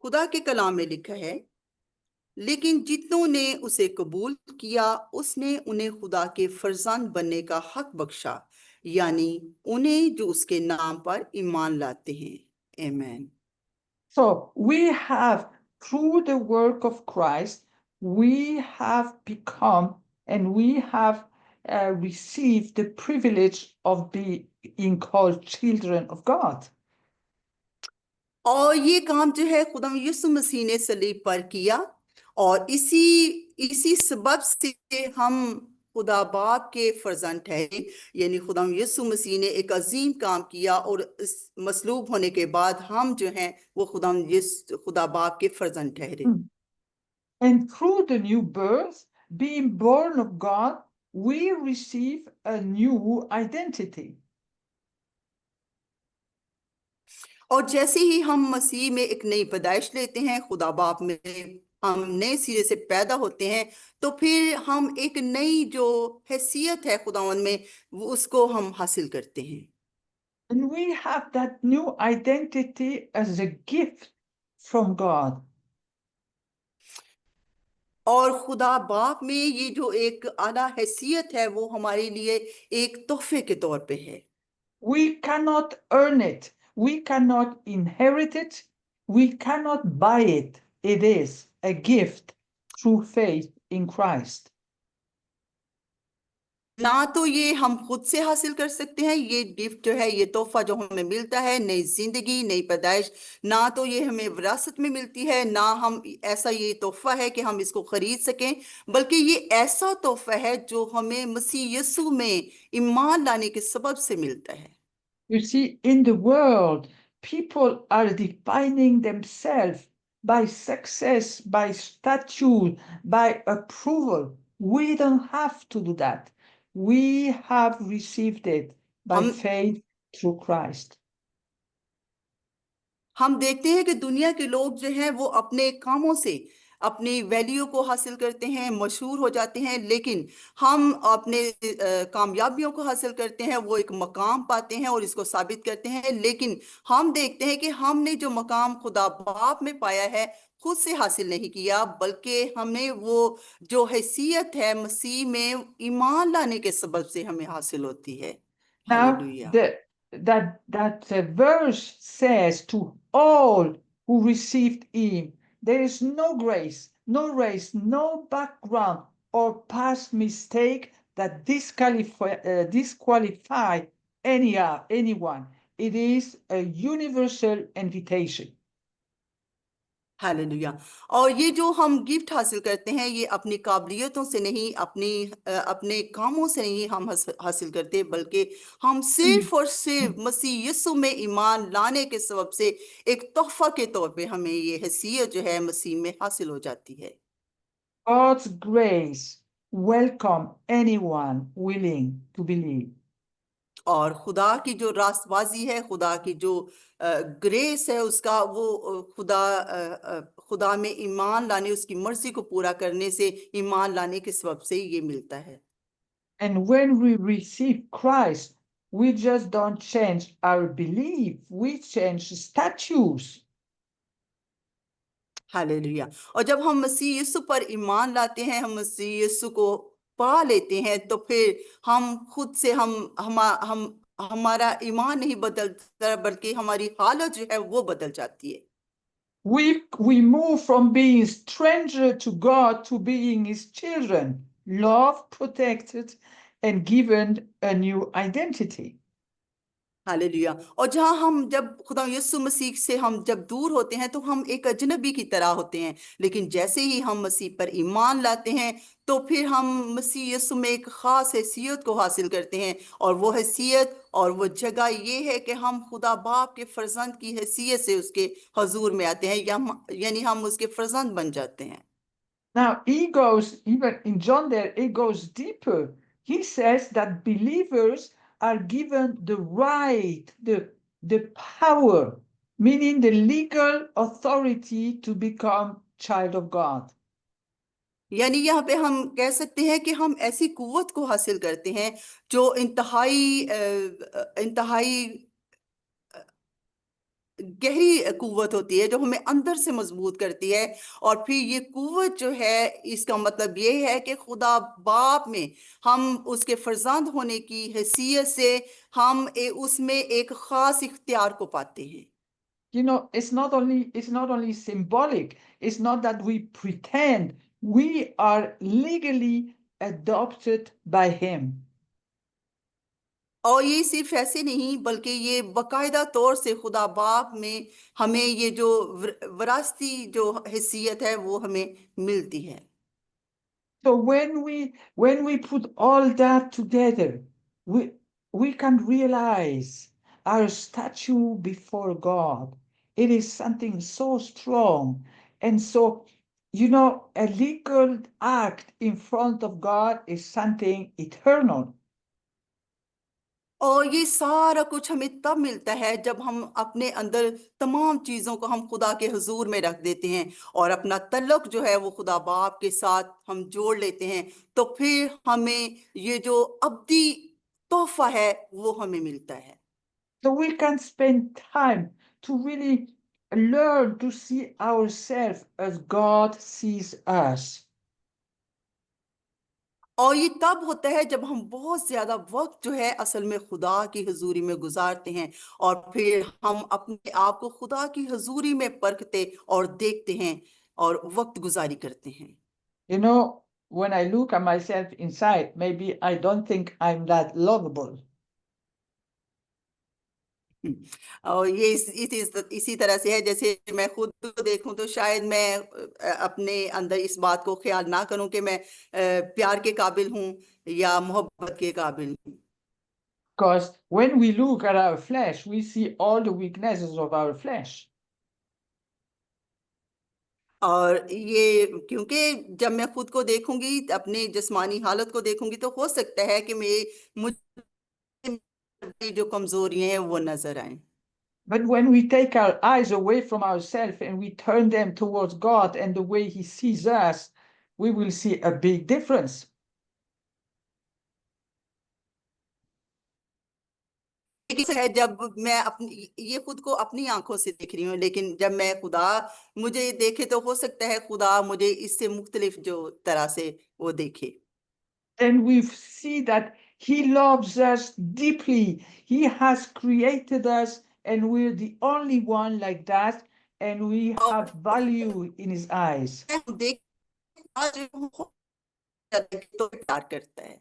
Speaker 3: खुदा के कलाम में लिखा है, लेकिन जितनों ने उसे कबूल किया उसने उन्हें खुदा के फर्जंद बनने का हक बख्शा, यानी उन्हें जो उसके नाम पर ईमान लाते हैं। आमीन।
Speaker 2: So we have, through the work of Christ, we have become and we have received the privilege of being called children of God.
Speaker 3: और ये काम जो है खुदा यीशु मसीह ने सलीब पर किया, और इसी सबब से हम खुदा बाप के फर्जंद ठहरे, यानी खुदा यीशु मसीह ने एक अजीम काम किया, और इस मसलूब होने के बाद हम जो हैं वो खुदा बाप के फर्जंद ठहरे।
Speaker 2: And through the new birth, being born of God, we receive a new identity.
Speaker 3: और जैसे ही हम मसीह में एक नई पैदाइश लेते हैं, खुदा बाप में हम नए सिरे से पैदा होते हैं, तो फिर हम एक नई जो हैसियत है खुदावन में वो उसको हम हासिल करते हैं।
Speaker 2: And we have that new identity as a gift from God.
Speaker 3: और खुदा बाप में ये जो एक आला हैसियत है वो हमारे लिए एक तोहफे के तौर पे है।
Speaker 2: We cannot earn it. We cannot inherit it. We cannot buy it. It is a gift through faith in Christ.
Speaker 3: ना तो ये हम खुद से हासिल कर सकते हैं, ये गिफ्ट जो है, ये तोहफा जो हमें मिलता है, नई जिंदगी, नई पैदाइश, ना तो ये हमें विरासत में मिलती है, ना हम ऐसा ये तोहफा है कि हम इसको खरीद सकें, बल्कि ये ऐसा तोहफा है जो हमें मसीह यीशु में ईमान लाने के सबब से मिलता है।
Speaker 2: You see, in the world, people are defining themselves by success, by stature, by approval. We don't have to do that. We have received it by faith through Christ.
Speaker 3: हम देखते हैं कि दुनिया के लोग जो हैं वो अपने कामों से अपनी वैल्यू को हासिल करते हैं, मशहूर हो जाते हैं, लेकिन हम अपने कामयाबियों को हासिल करते हैं, वो एक मकाम पाते हैं और इसको साबित करते हैं, लेकिन हम देखते हैं कि हमने जो मकाम खुदा बाप में पाया है खुद से हासिल नहीं किया, बल्कि हमें वो जो हैसियत है मसीह में ईमान लाने के सबब से हमें हासिल होती है।
Speaker 2: Now,
Speaker 3: hallelujah.
Speaker 2: that verse says to all who received him, there is no grace, no race, no background or past mistake that disqualify anyone. It is a universal invitation.
Speaker 3: Hallelujah. और ये जो हम गिफ्ट हासिल करते हैं ये अपनी काबिलियतों से नहीं, अपने कामों से नहीं हम हासिल करते, बल्कि हम सिर्फ और सिर्फ मसीह यीशु में ईमान लाने के सबब से एक तोहफा के तौर पे हमें ये हैसियत जो है मसीह में हासिल हो जाती है।
Speaker 2: God's grace welcome anyone willing to believe.
Speaker 3: और खुदा की जो रास्तबाजी है, खुदा की जो ग्रेस है, उसका वो खुदा में ईमान लाने, उसकी मर्जी को पूरा करने से, ईमान लाने के सबब से ये मिलता है।
Speaker 2: And when we receive Christ, we just don't change our belief, we change statues.
Speaker 3: Hallelujah. और जब हम मसीह यीशु पर ईमान लाते हैं, हम मसीह यीशु को पा लेते हैं, तो फिर हम खुद से हमारा ईमान नहीं बदलता, बल्कि हमारी हालत जो है वो बदल जाती है।
Speaker 2: We move from being stranger to God to being his children, loved, protected, and given a new identity.
Speaker 3: Hallelujah. और जहाँ हम जब खुदा यीशु मसीह से हम जब दूर होते हैं तो हम एक अजनबी की तरह होते हैं, लेकिन जैसे ही हम मसीह पर ईमान लाते हैं तो फिर हम मसीह यीशु में एक खास हैसियत को हासिल करते हैं, और वो हैसियत और वो जगह ये है कि हम खुदा बाप के फर्जंद की हैसियत से उसके हजूर में आते हैं, यानी हम उसके फर्जंद बन जाते हैं।
Speaker 2: Now, he goes, even in John there, he goes deeper. He says that believers are given the right, the power, meaning the legal authority to become child of God.
Speaker 3: यानी यहाँ पे हम कह सकते हैं कि हम ऐसी कुव्वत को हासिल करते हैं जो इंतहाई गहरी कुव्वत होती है जो हमें अंदर से मजबूत करती है। और फिर ये कुव्वत जो है, इसका मतलब ये है कि खुदा बाप में हम उसके फर्जंद होने की हैसियत से हम उसमें एक खास इख्तियार को पाते हैं।
Speaker 2: You know, it's not only symbolic. It's not that we pretend. We are legally adopted by him.
Speaker 3: और ये सिर्फ ऐसे नहीं, बल्कि ये बाकायदा तौर से खुदा बाप में हमें ये जो विरासती जो हैसियत है वो हमें मिलती है।
Speaker 2: So when we put all that together, we can realize our statue before God. It is something so strong. And so, a legal act in front of God is something eternal.
Speaker 3: और ये सारा कुछ हमें तब मिलता है जब हम अपने अंदर तमाम चीज़ों को हम खुदा के हुजूर में रख देते हैं और अपना तल्लुक जो है वो खुदा बाप के साथ हम जोड़ लेते हैं। तो फिर हमें ये जो अब्दी तोहफा है वो हमें मिलता है।
Speaker 2: So we can spend time to really learn to see ourselves as God sees us.
Speaker 3: और ये तब होता है जब हम बहुत ज्यादा वक्त जो है असल में खुदा की हजूरी में गुजारते हैं और फिर हम अपने आप को खुदा की हजूरी में परखते और देखते हैं और वक्त गुजारी करते हैं।
Speaker 2: You know, when I look at myself inside, maybe I don't think I'm that lovable.
Speaker 3: और ये इसी तरह से है, जैसे मैं खुद को देखूं तो शायद मैं अपने अंदर इस बात को ख्याल ना करूं कि मैं प्यार के काबिल हूं या मोहब्बत के काबिल हूं।
Speaker 2: Because when we look at our flesh, we see all the weaknesses of our flesh.
Speaker 3: और ये क्योंकि जब मैं खुद को देखूंगी, अपनी जिस्मानी हालत को देखूंगी, तो हो सकता है कि मुझे जो कमजोरियां हैं वो नजर आए।
Speaker 2: But when we take our eyes away from ourselves and we turn them towards God and the way He sees us, we will see a big difference.
Speaker 3: लेकिन है जब मैं अपनी ये खुद को अपनी आंखों से देख रही हूँ, लेकिन जब मैं खुदा मुझे देखे तो हो सकता है खुदा मुझे इससे मुख्तलिफ जो तरह से वो देखे।
Speaker 2: Then we see that He loves us deeply. He has created us, and we're the only one like that, and we
Speaker 3: और
Speaker 2: have value in His eyes.
Speaker 3: मैं देख आज तो प्यार करता है।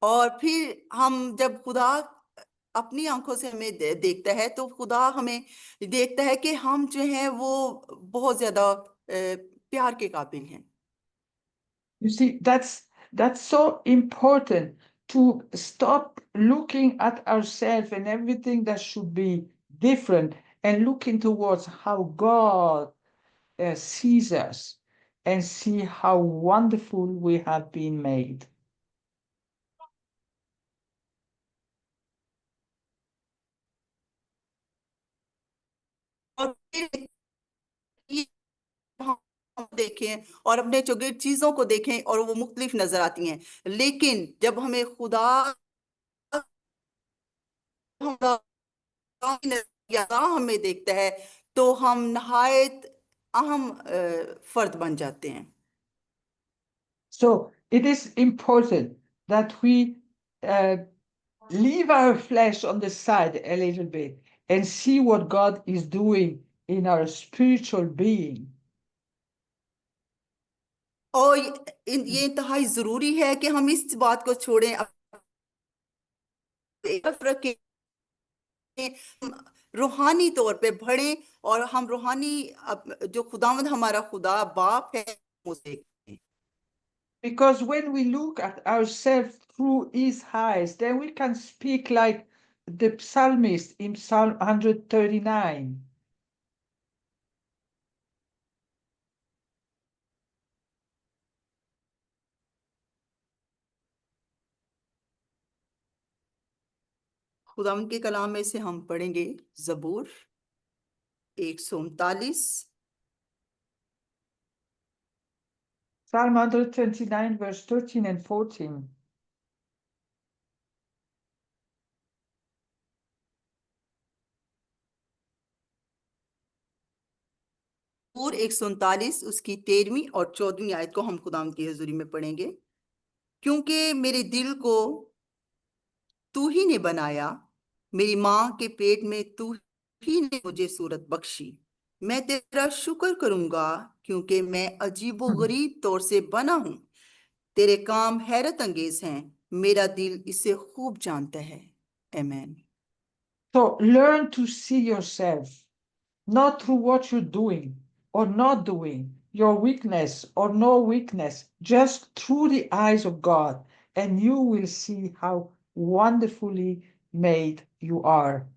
Speaker 3: और फिर हम जब खुदा अपनी आंखों से हमें देखता है तो खुदा हमें देखता है कि हम जो हैं वो बहुत ज्यादा प्यार के काबिल हैं।
Speaker 2: You see, that's so important to stop looking at ourselves and everything that should be different and looking towards how God sees us and see how wonderful we have been made.
Speaker 3: और फिर ये हम देखें और अपने चौगिर चीजों को देखें और वो मुख्तलिफ नजर आती हैं, लेकिन जब हमें खुदा हमें देखता है तो हम नहायत अहम फर्द बन जाते हैं।
Speaker 2: So it is important that we leave our flesh on the side a little bit and see what God is doing in our spiritual being.
Speaker 3: और ये इंतहाई जरूरी है कि हम इस बात को छोड़ें, रखें, रूहानी तौर पे बढ़ें और हम रूहानी जो खुदावंद हमारा खुदा बाप है उसे।
Speaker 2: Because when we look at ourselves through his eyes, then we can speak like the psalmist in Psalm 139.
Speaker 3: खुदावंद के कलाम में से हम पढ़ेंगे ज़बूर 139
Speaker 2: Psalm 129, verse 13 and 14.
Speaker 3: और 139 उसकी 13वीं और 14वीं आयत को हम खुदावंद की हुजूरी में पढ़ेंगे। क्योंकि मेरे दिल को तू ही ने बनाया, मेरी माँ के पेट में तू ही ने मुझे सूरत बख्शी। मैं तेरा शुक्र करूंगा क्योंकि मैं अजीबो गरीब तौर से बना हूं। तेरे काम हैरत अंगेज हैं, मेरा दिल इसे खूब जानता है। आमीन।
Speaker 2: So learn to see yourself, not through what you're doing or not doing, your weakness or no weakness, just through the eyes of God, and you will see how wonderfully made you are.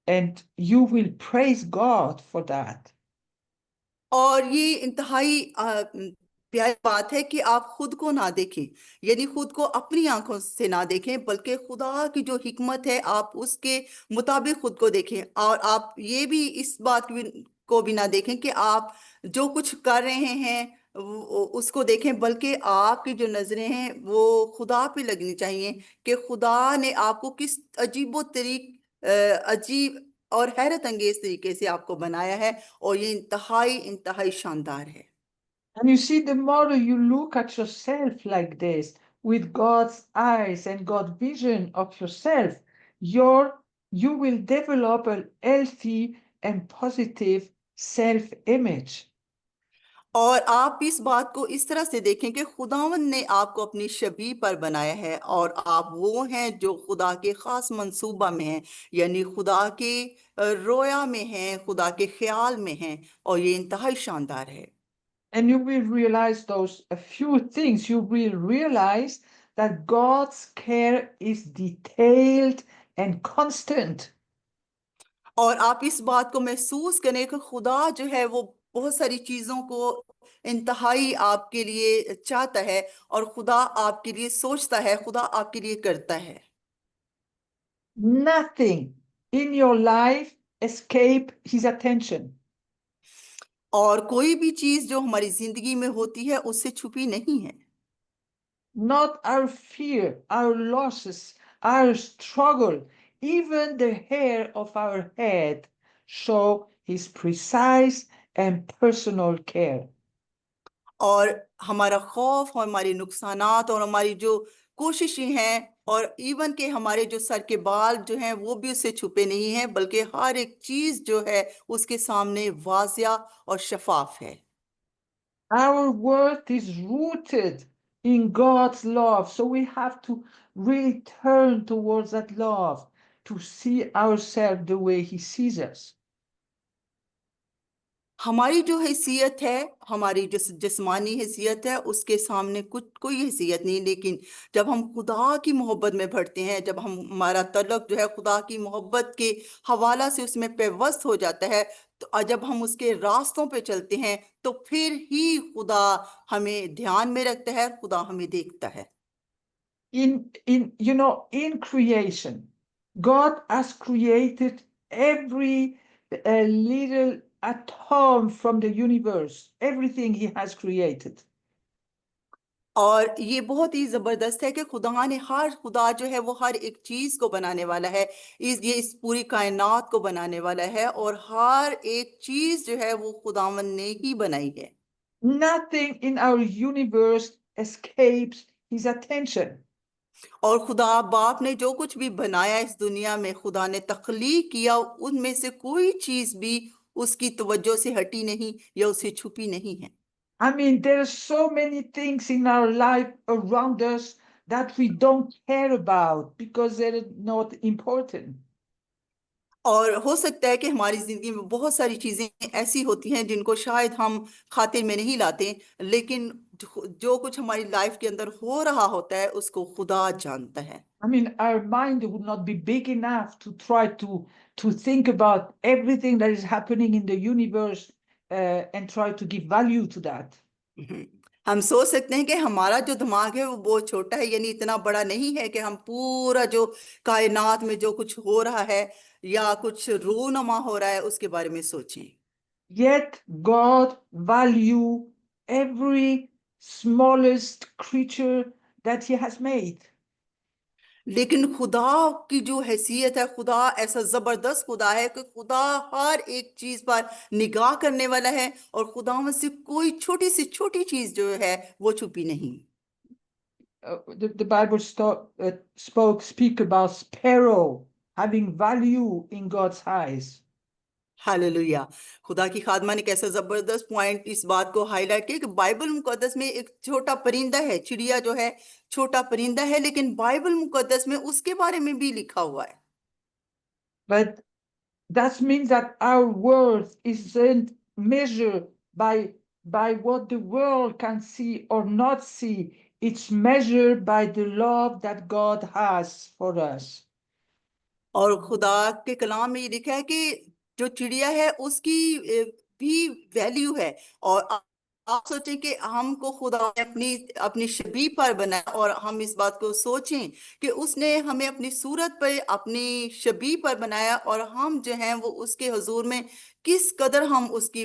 Speaker 2: And you will praise God for that.
Speaker 3: और ये इंतहाई प्यारी बात है कि आप खुद को ना देखें, यानी खुद को अपनी आंखों से ना देखें, बल्कि खुदा की जो हिकमत है आप उसके मुताबिक खुद को देखें। और आप ये भी इस बात को भी ना देखें कि आप जो कुछ कर रहे हैं उसको देखें, बल्कि आपकी जो नजरें हैं वो खुदा पे लगनी चाहिए कि खुदा ने आपको किस अजीब और हैरत अंगेज तरीके से आपको बनाया है, और ये इंतहाई इंतहाई शानदार है।
Speaker 2: And you see, the more you look at yourself like this, with God's eyes and God's vision of yourself, you will develop a healthy and positive self-image.
Speaker 3: और आप इस बात को इस तरह से देखें कि खुदावंद ने आपको अपनी शबीह पर बनाया है, और आप वो हैं जो खुदा के खास मंसूबा में हैं, यानी खुदा के रोया में हैं, खुदा के ख्याल में हैं, और ये इंतहाई शानदार है।
Speaker 2: And you will realize those a few things. You will realize that God's care is detailed and constant.
Speaker 3: और आप इस बात को महसूस करें कि खुदा जो है वो बहुत सारी चीजों को इंतहाई आपके लिए चाहता है, और खुदा आपके लिए सोचता है, खुदा आपके लिए करता है।
Speaker 2: Nothing in your life escape his attention.
Speaker 3: और कोई भी चीज जो हमारी जिंदगी में होती है उससे छुपी नहीं है।
Speaker 2: Not our fear, our losses, our struggle, even the hair of our head show his precise and personal care.
Speaker 3: और हमारा खौफ और हमारे नुकसानात और हमारी जो कोशिशें हैं, और इवन के हमारे जो सर के बाल जो हैं वो भी उससे छुपे नहीं हैं, बल्कि हर एक चीज जो है उसके सामने वाजिया और शफाफ है।
Speaker 2: Our worth is rooted in God's love, so we have to really turn towards that love to see ourselves the way he sees us.
Speaker 3: हमारी जो हैसियत है, हमारी जो जिस्मानी हैसियत है, उसके सामने कुछ कोई हैसियत नहीं, लेकिन जब हम खुदा की मोहब्बत में बढ़ते हैं, जब हमारा तल्लुक जो है खुदा की मोहब्बत के हवाला से उसमें पेवस्त हो जाता है, तो जब हम उसके रास्तों पे चलते हैं, तो फिर ही खुदा हमें ध्यान में रखता है, खुदा हमें देखता है।
Speaker 2: In creation, God has created every little atom from the universe, everything he has created.
Speaker 3: और ये बहुत ही जबरदस्त है कि खुदा जो है वो हर एक चीज को बनाने वाला है, इस पूरी कायनात को बनाने वाला है, और हर एक चीज जो है वो खुदावन ने ही बनाई है।
Speaker 2: Nothing in our universe escapes his attention.
Speaker 3: और खुदा बाप ने जो कुछ भी बनाया इस दुनिया में, खुदा ने तख्लीक किया, उनमें से कोई चीज भी उसकी तवज्जो से हटी नहीं या उससे छुपी नहीं है।
Speaker 2: I mean, there are so many things in our life around us that we don't care about because they're not important.
Speaker 3: और हो सकता है कि हमारी जिंदगी में बहुत सारी चीजें ऐसी होती हैं जिनको शायद हम खातिर में नहीं लाते, लेकिन जो कुछ हमारी लाइफ के अंदर हो रहा होता है उसको खुदा जानता है।
Speaker 2: I mean, our mind would not be big enough to try to think about everything that is happening in the universe and try to give value to that.
Speaker 3: हम सोच सकते हैं कि हमारा जो दिमाग है वो बहुत छोटा है, यानी इतना बड़ा नहीं है कि हम पूरा जो कायनात में जो कुछ हो रहा है या कुछ रूनुमा हो रहा है उसके बारे में सोचें।
Speaker 2: Yet God value every smallest creature that he has made.
Speaker 3: लेकिन खुदा की जो हैसियत है, खुदा ऐसा जबरदस्त खुदा है कि खुदा हर एक चीज पर निगाह करने वाला है और खुदा से कोई छोटी से छोटी चीज जो है वो छुपी नहीं।
Speaker 2: The Bible speak about sparrow having value in God's eyes.
Speaker 3: Hallelujah. खुदा की खादमा ने कैसा जबरदस्त पॉइंट इस बात को हाईलाइट किया कि बाइबल मुकद्दस में एक छोटा परिंदा है, चिड़िया जो है छोटा परिंदा है, लेकिन बाइबल मुकद्दस में उसके बारे में भी लिखा हुआ है।
Speaker 2: But that means that our worth isn't measured by what the world can see or not see. It's measured by the love that God has for us.
Speaker 3: और खुदा के कलाम में ये लिखा है कि जो चिड़िया है उसकी भी वैल्यू है। और आप सोचें कि हमको खुदा ने अपनी अपनी शबीह पर बनाया और हम इस बात को सोचें कि उसने हमें अपनी सूरत पर अपनी शबीह पर बनाया और हम जो हैं वो उसके हुजूर में किस कदर हम उसकी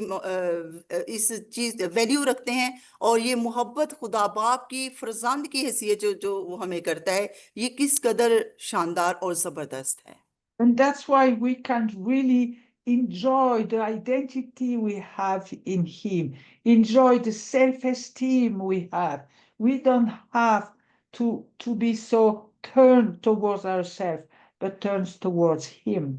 Speaker 3: इस चीज वैल्यू रखते हैं। और ये मोहब्बत खुदा बाप की फरजंद की हैसियत जो जो वो हमें करता है, ये किस कदर शानदार और जबरदस्त है।
Speaker 2: And that's why we can really enjoy the identity we have in Him, enjoy the self-esteem we have. We don't have to be so turned towards ourselves, but turns towards Him.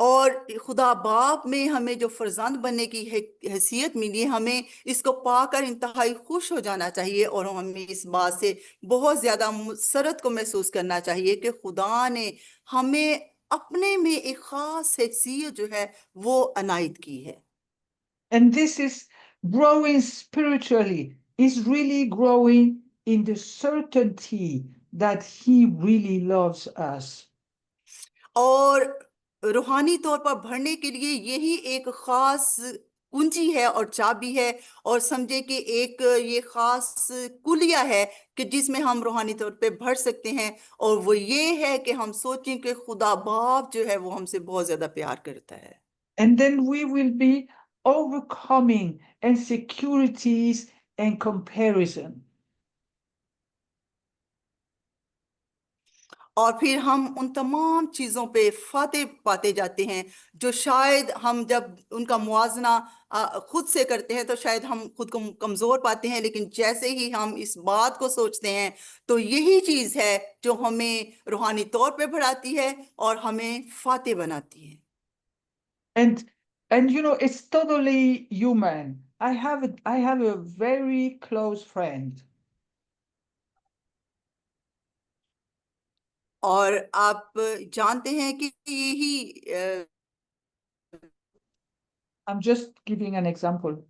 Speaker 3: और खुदा बाप में हमें जो फर्जंद बनने की हैसियत मिली है, हमें इसको पाकर इंतहाई खुश हो जाना चाहिए और हमें इस बात से बहुत ज्यादा मुसरत को महसूस करना चाहिए कि खुदा ने हमें अपने में एक खास हैसियत जो है वो अनायत की है।
Speaker 2: And this is growing spiritually, is really growing in the certainty that He really loves us.
Speaker 3: और रूहानी तौर पर बढ़ने के लिए यही एक खास कुंजी है और चाबी है, और समझे कि एक ये खास कुलिया है कि जिसमें हम रूहानी तौर पे बढ़ सकते हैं। और वो ये है कि हम सोचें कि खुदा बाप जो है वो हमसे बहुत ज्यादा प्यार करता है।
Speaker 2: And then we will be overcoming insecurities and comparison.
Speaker 3: और फिर हम उन तमाम चीज़ों पे फाते पाते जाते हैं जो शायद हम जब उनका मुआजना खुद से करते हैं तो शायद हम खुद को कमज़ोर पाते हैं, लेकिन जैसे ही हम इस बात को सोचते हैं तो यही चीज़ है जो हमें रूहानी तौर पे बढ़ाती है और हमें फाते बनाती है।
Speaker 2: And you know, it's totally human. I have a very close friend.
Speaker 3: और आप जानते हैं कि यही
Speaker 2: I'm just giving an example.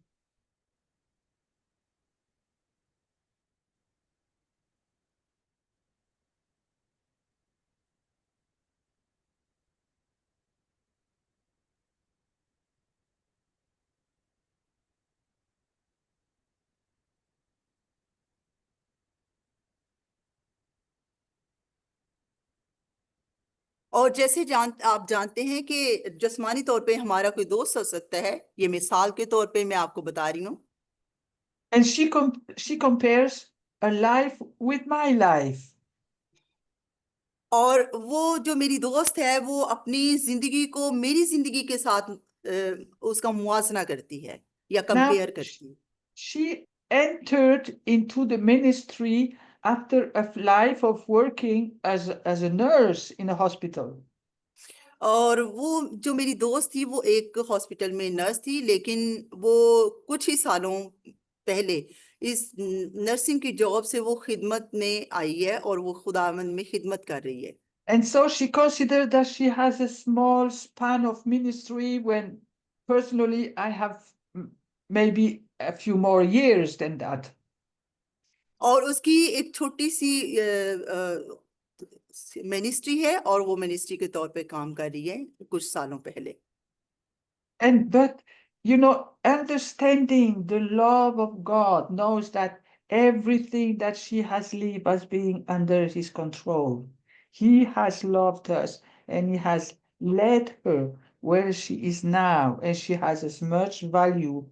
Speaker 3: और जैसे आप जानते हैं कि जिस्मानी तौर पे हमारा कोई दोस्त हो सकता है, ये मिसाल के तौर पे मैं आपको बता रही हूँ।
Speaker 2: And she compares her life with my life.
Speaker 3: और वो जो मेरी दोस्त है वो अपनी जिंदगी को मेरी जिंदगी के साथ उसका मुआजना करती है या
Speaker 2: Now,
Speaker 3: कंपेयर करती है।
Speaker 2: she entered into the ministry after a life of working as a nurse in a hospital.
Speaker 3: और वो जो मेरी दोस्त थी वो एक हॉस्पिटल में नर्स थी, लेकिन वो कुछ ही सालों पहले इस नर्सिंग की जॉब से वो खिदमत में आई है और वो खुदावंद में खिदमत कर रही है।
Speaker 2: And so she considered that she has a small span of ministry when personally I have maybe a few more years than that.
Speaker 3: और उसकी एक छोटी सी मिनिस्ट्री है और वो मिनिस्ट्री के तौर पे काम कर रही है कुछ सालों पहले।
Speaker 2: But you know, understanding the love of God knows that everything that she has lived as being under His control. He has loved us and He has led her where she is now, and she has as much value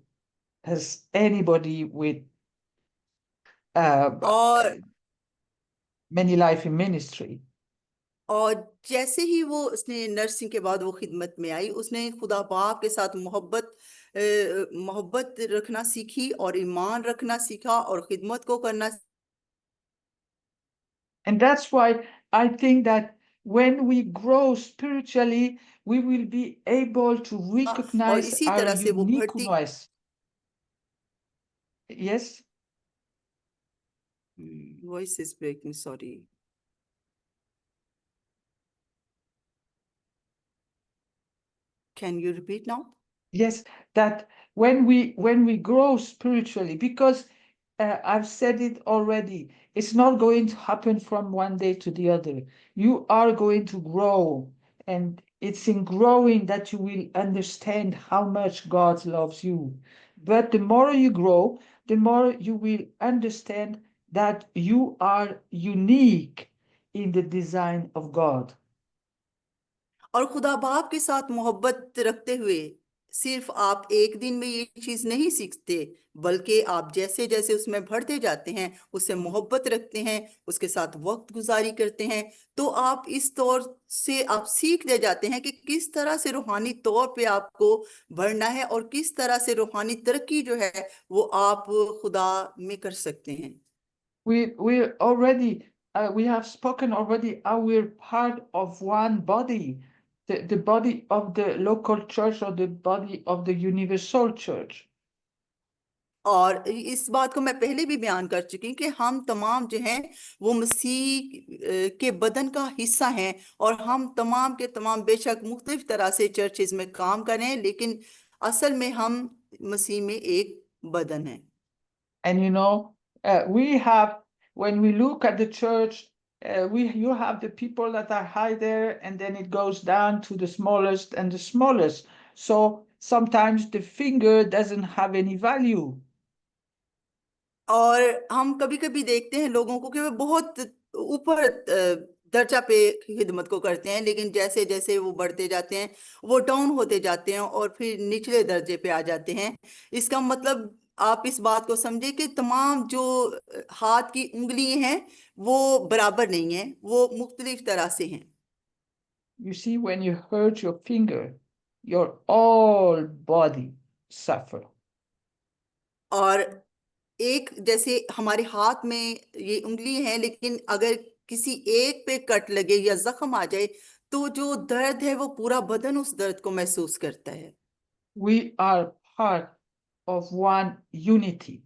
Speaker 2: as anybody with
Speaker 3: और
Speaker 2: many life in ministry.
Speaker 3: और जैसे ही वो उसने nursing के बाद वो खिदमत में आई, उसने खुदा बाप के साथ मोहब्बत रखना सीखी और ईमान रखना सीखा और खिदमत को करना।
Speaker 2: And that's why I think that when we grow spiritually, we will be able to
Speaker 3: और
Speaker 2: recognize
Speaker 3: इसी
Speaker 2: our
Speaker 3: तरह से वो बढ़ती
Speaker 2: uniqueness. Yes?
Speaker 3: Voice is breaking, sorry. Can you repeat now?
Speaker 2: Yes, that when we grow spiritually, because I've said it already, it's not going to happen from one day to the other. You are going to grow, and it's in growing that you will understand how much God loves you. But the more you grow, the more you will understand that you are unique in the design of God.
Speaker 3: और खुदा बाप के साथ मोहब्बत रखते हुए सिर्फ आप एक दिन में ये चीज नहीं सीखते, बल्कि आप जैसे जैसे उसमें बढ़ते जाते हैं, उससे मोहब्बत रखते हैं, उसके साथ वक्त गुजारी करते हैं, तो आप इस तौर से आप सीख ले जाते हैं कि किस तरह से रूहानी तौर पे आपको बढ़ना है और किस तरह से रूहानी तरक्की जो है वो आप खुदा में कर सकते हैं।
Speaker 2: We have spoken already how we're part of one body, the body of the local church or the body of the universal church.
Speaker 3: और इस बात को मैं पहले भी बयान कर चुकी हूँ कि हम तमाम जो हैं वो मसीह के बदन का हिस्सा हैं, और हम तमाम के तमाम बेशक मुख्तलिफ तरह से चर्चेज में काम करें, लेकिन असल में हम मसीह में एक बदन हैं।
Speaker 2: And you know, we have, when we look at the church, you have the people that are high there, and then it goes down to the smallest and the smallest. So sometimes the finger doesn't have any value.
Speaker 3: और हम कभी कभी देखते हैं लोगों को कि वे बहुत ऊपर दर्जा पे खिदमत को करते हैं, लेकिन जैसे जैसे वो बढ़ते जाते हैं वो डाउन होते जाते हैं और फिर निचले दर्जे पे आ जाते हैं। इसका मतलब आप इस बात को समझे कि तमाम जो हाथ की उंगलियां हैं वो बराबर नहीं है, वो मुख्तलिफ तरह से हैं।
Speaker 2: You see, when you hurt your finger, your whole body suffer.
Speaker 3: और एक जैसे हमारे हाथ में ये उंगली है, लेकिन अगर किसी एक पे कट लगे या जख्म आ जाए तो जो दर्द है वो पूरा बदन उस दर्द को महसूस करता है।
Speaker 2: We are part of one unity.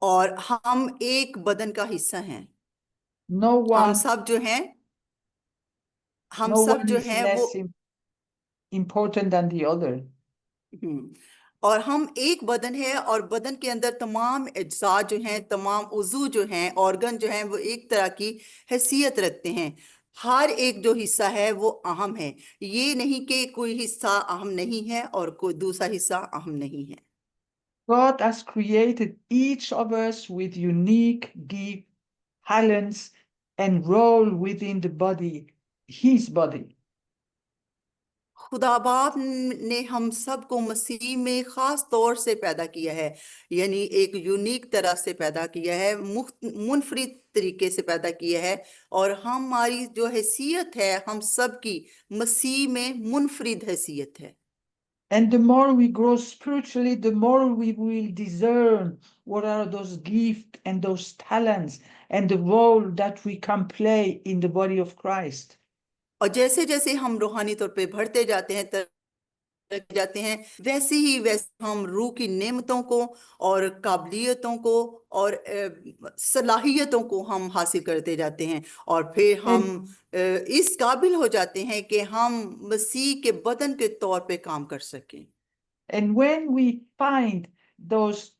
Speaker 3: और हम एक बदन का हिस्सा हैं।
Speaker 2: No
Speaker 3: हम
Speaker 2: one,
Speaker 3: सब जो हैं हम
Speaker 2: no
Speaker 3: सब
Speaker 2: one
Speaker 3: जो
Speaker 2: is
Speaker 3: हैं वो
Speaker 2: less important than the other.
Speaker 3: और हम एक बदन है, और बदन के अंदर तमाम अज्जा जो हैं, तमाम उज़ू जो हैं, ऑर्गन जो हैं, वो एक तरह की हैसियत रखते हैं। हर एक जो हिस्सा है वो अहम है, ये नहीं कि कोई हिस्सा अहम नहीं है और कोई दूसरा हिस्सा अहम नहीं है।
Speaker 2: God has created each of us with unique gifts, talents, and role within the body, his body.
Speaker 3: खुदा बाप ने हम सबको मसीह में खास तौर से पैदा किया है, यानी एक यूनिक तरह से पैदा किया है, मुनफरिद तरीके से पैदा किया है, और हमारी जो हैसियत है हम सब की मसीह में मुनफरिद हैसियत है।
Speaker 2: And the more we grow spiritually, the more we will discern what are those gifts and those talents and the role that we can play in the body of Christ.
Speaker 3: और जैसे जैसे हम रूहानी तौर पे बढ़ते जाते हैं, जाते हैं, वैसे हम रूह की नेमतों को और काबिलियतों को और सलाहियतों को हम हासिल करते जाते हैं, और फिर हम इस काबिल हो जाते हैं कि हम मसीह के बदन के तौर पे काम कर सकें।
Speaker 2: And when we find those,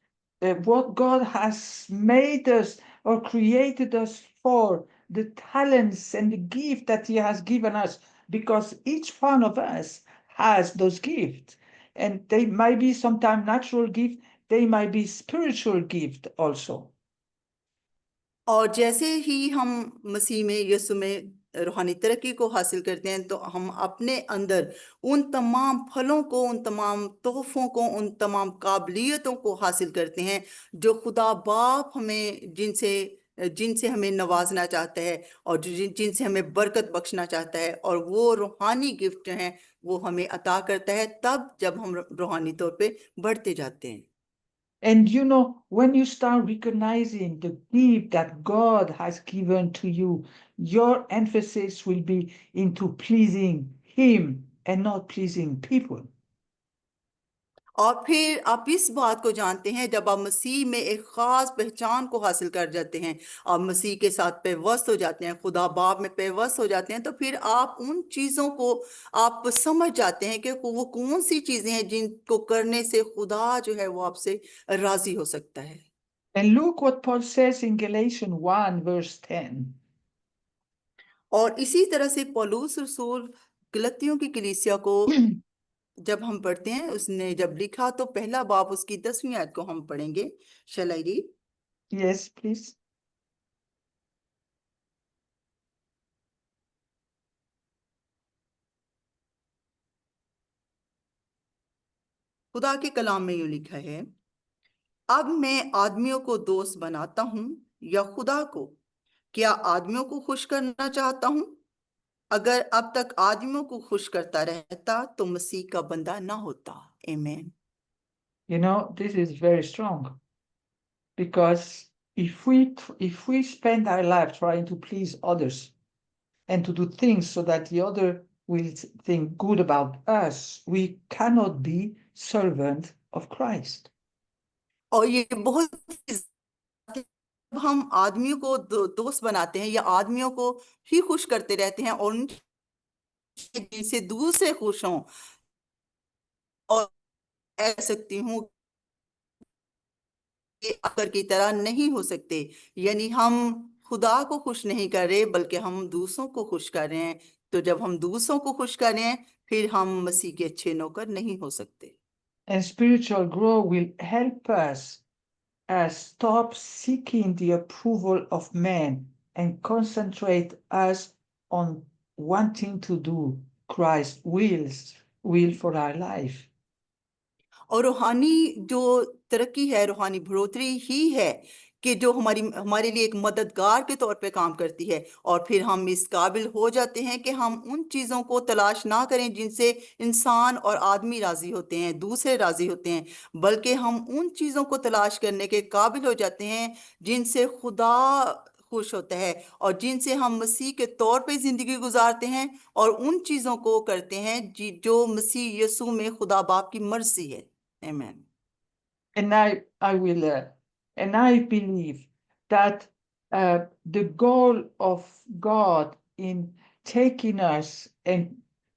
Speaker 2: what God has made us or created us for, the talents and the gift that He has given us, because each one of us has those gifts, and they might be sometimes natural gift, they might be spiritual gift also.
Speaker 3: और जैसे ही हम मसीह में, यीशु में रूहानी तरक्की को हासिल करते हैं तो हम अपने अंदर उन तमाम फलों को, उन तमाम तोहफों को, उन तमाम काबिलियतों को हासिल करते हैं जो खुदा बाप हमें जिनसे हमें नवाजना चाहता है और जिनसे हमें बरकत बख्शना चाहता है, और वो रूहानी गिफ्ट जो हैं वो हमें अता करता है तब जब हम रूहानी तौर पे बढ़ते जाते हैं।
Speaker 2: And you know, when you start recognizing the gift that God has given to you, your emphasis will be into pleasing Him and not pleasing people.
Speaker 3: और फिर आप इस बात को जानते हैं, जब आप मसीह में एक खास पहचान को हासिल कर जाते हैं, आप मसीह के साथ पेवस्त हो जाते हैं, खुदा बाप में पेवस्त हो जाते हैं, तो फिर आप उन चीज़ों को आप समझ जाते हैं कि वो कौन सी चीज़ें हैं जिनको करने से खुदा जो है वो आपसे राजी हो सकता है।
Speaker 2: And look what Paul says in Galatians 1, verse 10.
Speaker 3: और इसी तरह से पौलुस रसूल गलतियों की कलीसिया को जब हम पढ़ते हैं, उसने जब लिखा तो पहला बाब उसकी 10वीं आयत को हम पढ़ेंगे। शैल आई रीड?
Speaker 2: Yes, please.
Speaker 3: खुदा के कलाम में यूं लिखा है, अब मैं आदमियों को दोस्त बनाता हूं या खुदा को? क्या आदमियों को खुश करना चाहता हूं? अगर अब तक आदमियों को खुश करता रहता तो मसीह का बंदा ना होता। आमीन।
Speaker 2: You know, this is very strong because if we spend our life trying to please others and to do things so that the other will think good about us, we cannot be servant of Christ.
Speaker 3: और ये बहुत जब हम आदमियों को दोस्त बनाते हैं या आदमियों को ही खुश करते रहते हैं और जिनसे दूसरे खुश हों, और कह सकती हूँ कि अगर की तरह नहीं हो सकते, यानी हम खुदा को खुश नहीं कर रहे बल्कि हम दूसरों को खुश कर रहे हैं। तो जब हम दूसरों को खुश कर रहे हैं फिर हम मसीह के अच्छे नौकर नहीं हो सकते।
Speaker 2: And spiritual growth will help us stop seeking the approval of men and concentrate us on wanting to do Christ's will for our life.
Speaker 3: और रूहानी जो तरक्की है, रूहानी बढ़ोतरी ही है कि जो हमारे लिए एक मददगार के तौर पे काम करती है, और फिर हम इस काबिल हो जाते हैं कि हम उन चीज़ों को तलाश ना करें जिनसे इंसान और आदमी राजी होते हैं, दूसरे राजी होते हैं, बल्कि हम उन चीज़ों को तलाश करने के काबिल हो जाते हैं जिनसे खुदा खुश होता है और जिनसे हम मसीह के तौर पे जिंदगी गुजारते हैं और उन चीज़ों को करते हैं जो मसीह यीशु में खुदा बाप की मर्जी है। Amen.
Speaker 2: And I believe that the goal of God in taking us and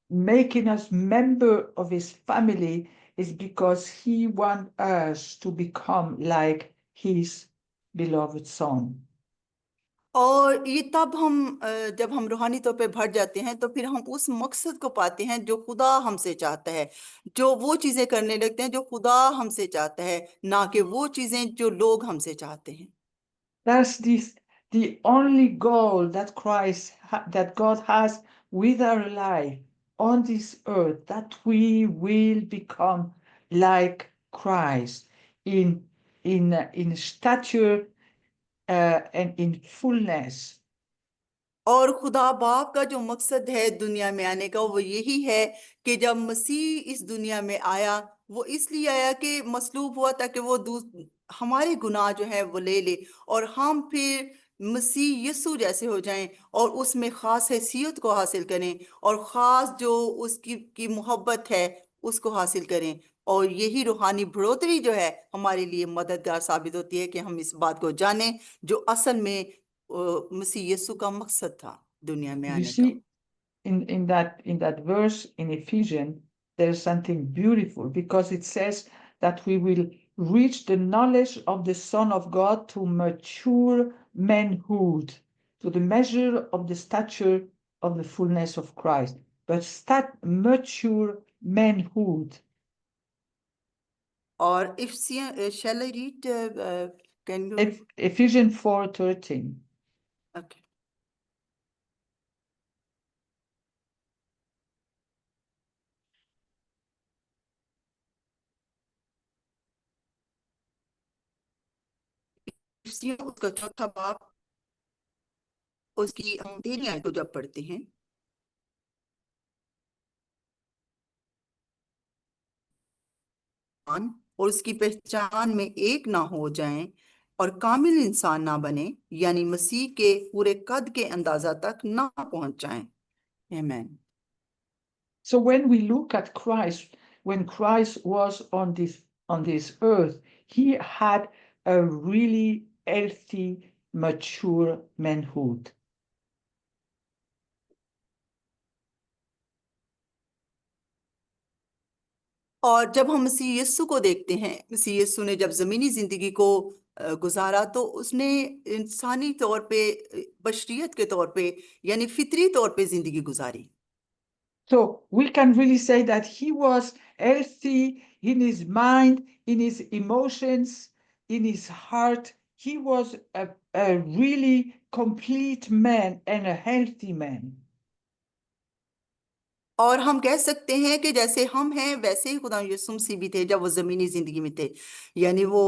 Speaker 2: making us member of His family is because He wants us to become like His beloved Son.
Speaker 3: और ये तब जब हम रूहानी तौर पे बढ़ जाते हैं तो फिर हम उस मकसद को पाते हैं जो खुदा हमसे चाहता है, जो वो चीज़ें करने लगते हैं जो खुदा हमसे चाहता है, ना कि वो चीज़ें जो लोग हमसे चाहते हैं।
Speaker 2: That's the only goal that that God has with our life on this earth, that we will become like Christ in stature and in fullness.
Speaker 3: और खुदा बाप का जो मकसद है दुनिया में आने का वो यही है कि जब मसीह इस दुनिया में आया, वो इसलिए आया कि मसलूब हुआ ताकि वो हमारे गुनाह जो है वो ले ले और हम फिर मसीह यीशु जैसे हो जाएं और उसमें खास हैसियत को हासिल करें और ख़ास जो उसकी की मोहब्बत है उसको हासिल करें। और यही रूहानी बढ़ोतरी जो है हमारे लिए मददगार साबित होती है कि हम इस बात को जानें जो असल में मसीह यीशु का मकसद था दुनिया में
Speaker 2: You
Speaker 3: आने का।
Speaker 2: see, in that verse in Ephesians, there's something beautiful because it says that we will reach the knowledge of the Son of God to mature manhood, to the measure of the stature of the fullness of Christ. But mature manhood.
Speaker 3: और shall I read? Can you?
Speaker 2: Ephesians 4:13.
Speaker 3: Okay. उसका चौथा बाब, उसकी हम 13 आयत को जब पढ़ते हैं, और उसकी पहचान में एक ना हो जाएं और कामिल इंसान ना बने, यानी मसीह के पूरे कद के अंदाजा तक ना पहुंच जाएं। आमीन।
Speaker 2: So when we look at Christ, when Christ was on this earth, he had a really healthy, mature manhood.
Speaker 3: और जब हम मसीह यीशु को देखते हैं, मसीह यीशु ने जब जमीनी जिंदगी को गुजारा, तो उसने इंसानी तौर पे, बशरियत के तौर पे, यानी फितरी तौर पे जिंदगी गुजारी।
Speaker 2: So we can really say that he was healthy in his mind, in his emotions, in his heart. He was a really complete man and a healthy man.
Speaker 3: और हम कह सकते हैं कि जैसे हम हैं वैसे ही खुदा यीशु मसीह भी थे जब वो जमीनी जिंदगी में थे। यानी वो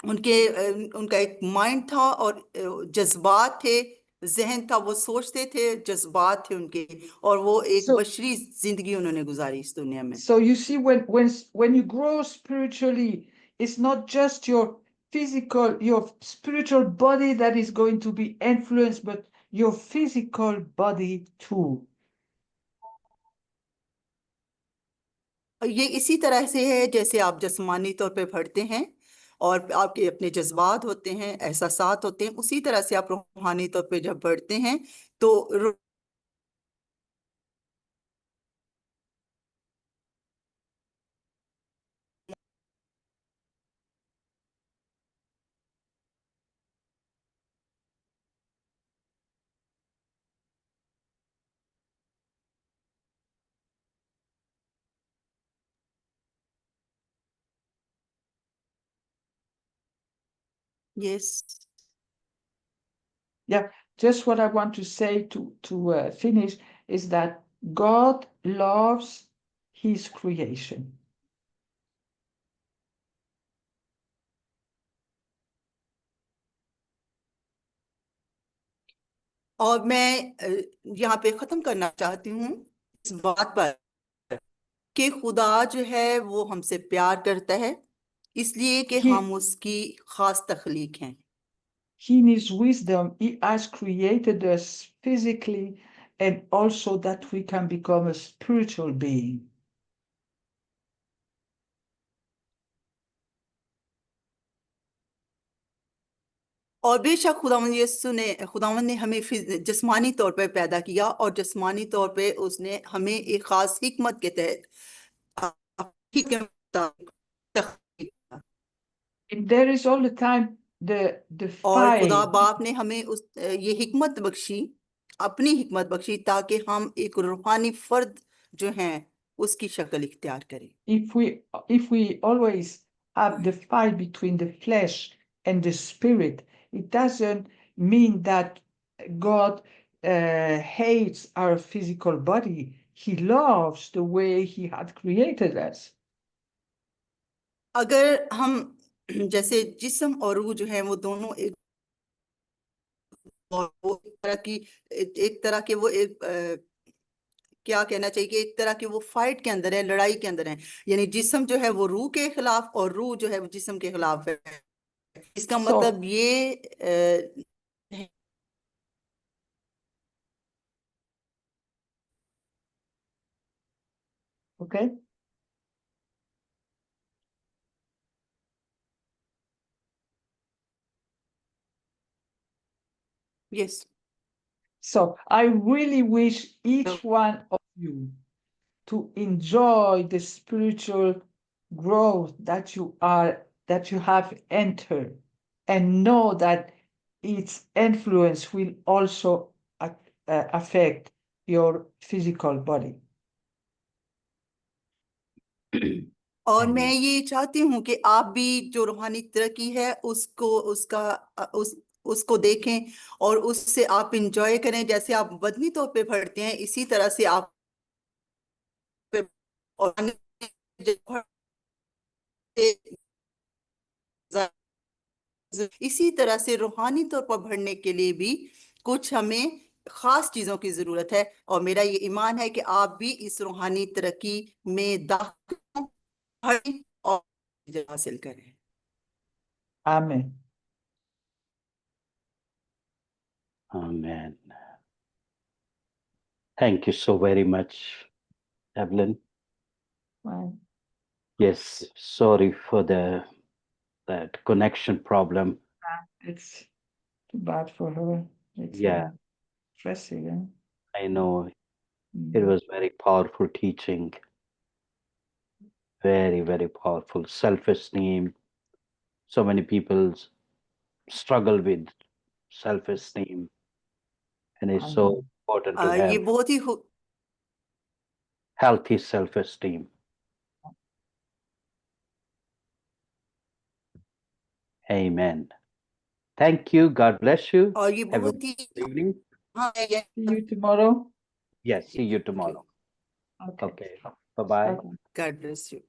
Speaker 3: उनका एक माइंड था और जज्बात थे, जहन था, वो सोचते थे, जज्बात थे उनके, और वो एक
Speaker 2: So,
Speaker 3: बशरी जिंदगी उन्होंने गुजारी इस दुनिया में।
Speaker 2: so you see, when you grow spiritually, it's not just your spiritual body that is going to be influenced, but your physical body too.
Speaker 3: ये इसी तरह से है जैसे आप जिस्मानी तौर पे बढ़ते हैं और आपके अपने जज्बात होते हैं, एहसासात होते हैं, उसी तरह से आप रूहानी तौर पे जब बढ़ते हैं तो yes.
Speaker 2: Yeah, just what I want to say to finish is that God loves his creation.
Speaker 3: और मैं यहाँ पे खत्म करना चाहती हूँ इस बात पर कि खुदा जो है वो हमसे प्यार करता है, इसलिए कि
Speaker 2: He,
Speaker 3: हम उसकी खास तख्लीक हैं।
Speaker 2: in his wisdom, he has created us physically and also that we can become a spiritual being.
Speaker 3: और बेशक खुदावंद ने हमें जिस्मानी तौर पर पैदा किया, और जिस्मानी तौर पे उसने हमें एक खास हिकमत के तहत अपनी के मुताबिक तख्लीक किया।
Speaker 2: And there is all the time the
Speaker 3: और खुदा
Speaker 2: fight.
Speaker 3: बाप ने हमें ये हिकमत बख्शी, अपनी हिकमत बख्शी, ताकि हम एक रूहानी फर्द जो हैं उसकी शक्ल इख्तियार करें।
Speaker 2: If we always have the fight between the flesh and the spirit, it doesn't mean that God hates our physical body. He loves the way he had created us.
Speaker 3: अगर हम जैसे जिस्म और रूह जो है वो दोनों एक, और वो एक तरह के वो एक क्या कहना चाहिए कि एक तरह की वो फाइट के अंदर है, लड़ाई के अंदर है। यानी जिस्म जो है वो रूह के खिलाफ और रूह जो है वो जिस्म के खिलाफ है। इसका
Speaker 2: So,
Speaker 3: मतलब ये है।
Speaker 2: okay.
Speaker 3: Yes.
Speaker 2: So I really wish each one of you to enjoy the spiritual growth that you have entered and know that its influence will also affect your physical body.
Speaker 3: और मैं ये चाहती हूँ कि आप भी जो रूहानी तरक्की है उसको देखें और उससे आप इंजॉय करें। जैसे आप बदनी तौर पे बढ़ते हैं, इसी तरह से आप और इसी तरह से रूहानी तौर पर बढ़ने के लिए भी कुछ हमें खास चीजों की जरूरत है, और मेरा ये ईमान है कि आप भी इस रूहानी तरक्की में दाखिल हों, बढ़ें और हासिल करें।
Speaker 2: Amen.
Speaker 1: Amen. Thank you so very much, Evelyn.
Speaker 2: Right.
Speaker 1: Yes, sorry for that connection problem.
Speaker 2: It's too bad for her. It's
Speaker 1: Yeah,
Speaker 2: stressing.
Speaker 1: I know
Speaker 2: Mm.
Speaker 1: it was very powerful teaching. Very, very powerful. Self-esteem. So many people struggle with self-esteem, and it's so important to
Speaker 3: ये
Speaker 1: have
Speaker 3: बहुत ही
Speaker 1: healthy self-esteem. Amen. Thank you. God bless you.
Speaker 3: और ये
Speaker 1: Have a
Speaker 3: बहुत ही
Speaker 1: good evening.
Speaker 3: हाँ ये
Speaker 2: See you tomorrow.
Speaker 1: Yes, see you tomorrow.
Speaker 2: Okay.
Speaker 1: Okay. Bye-bye.
Speaker 2: Okay.
Speaker 3: God bless you.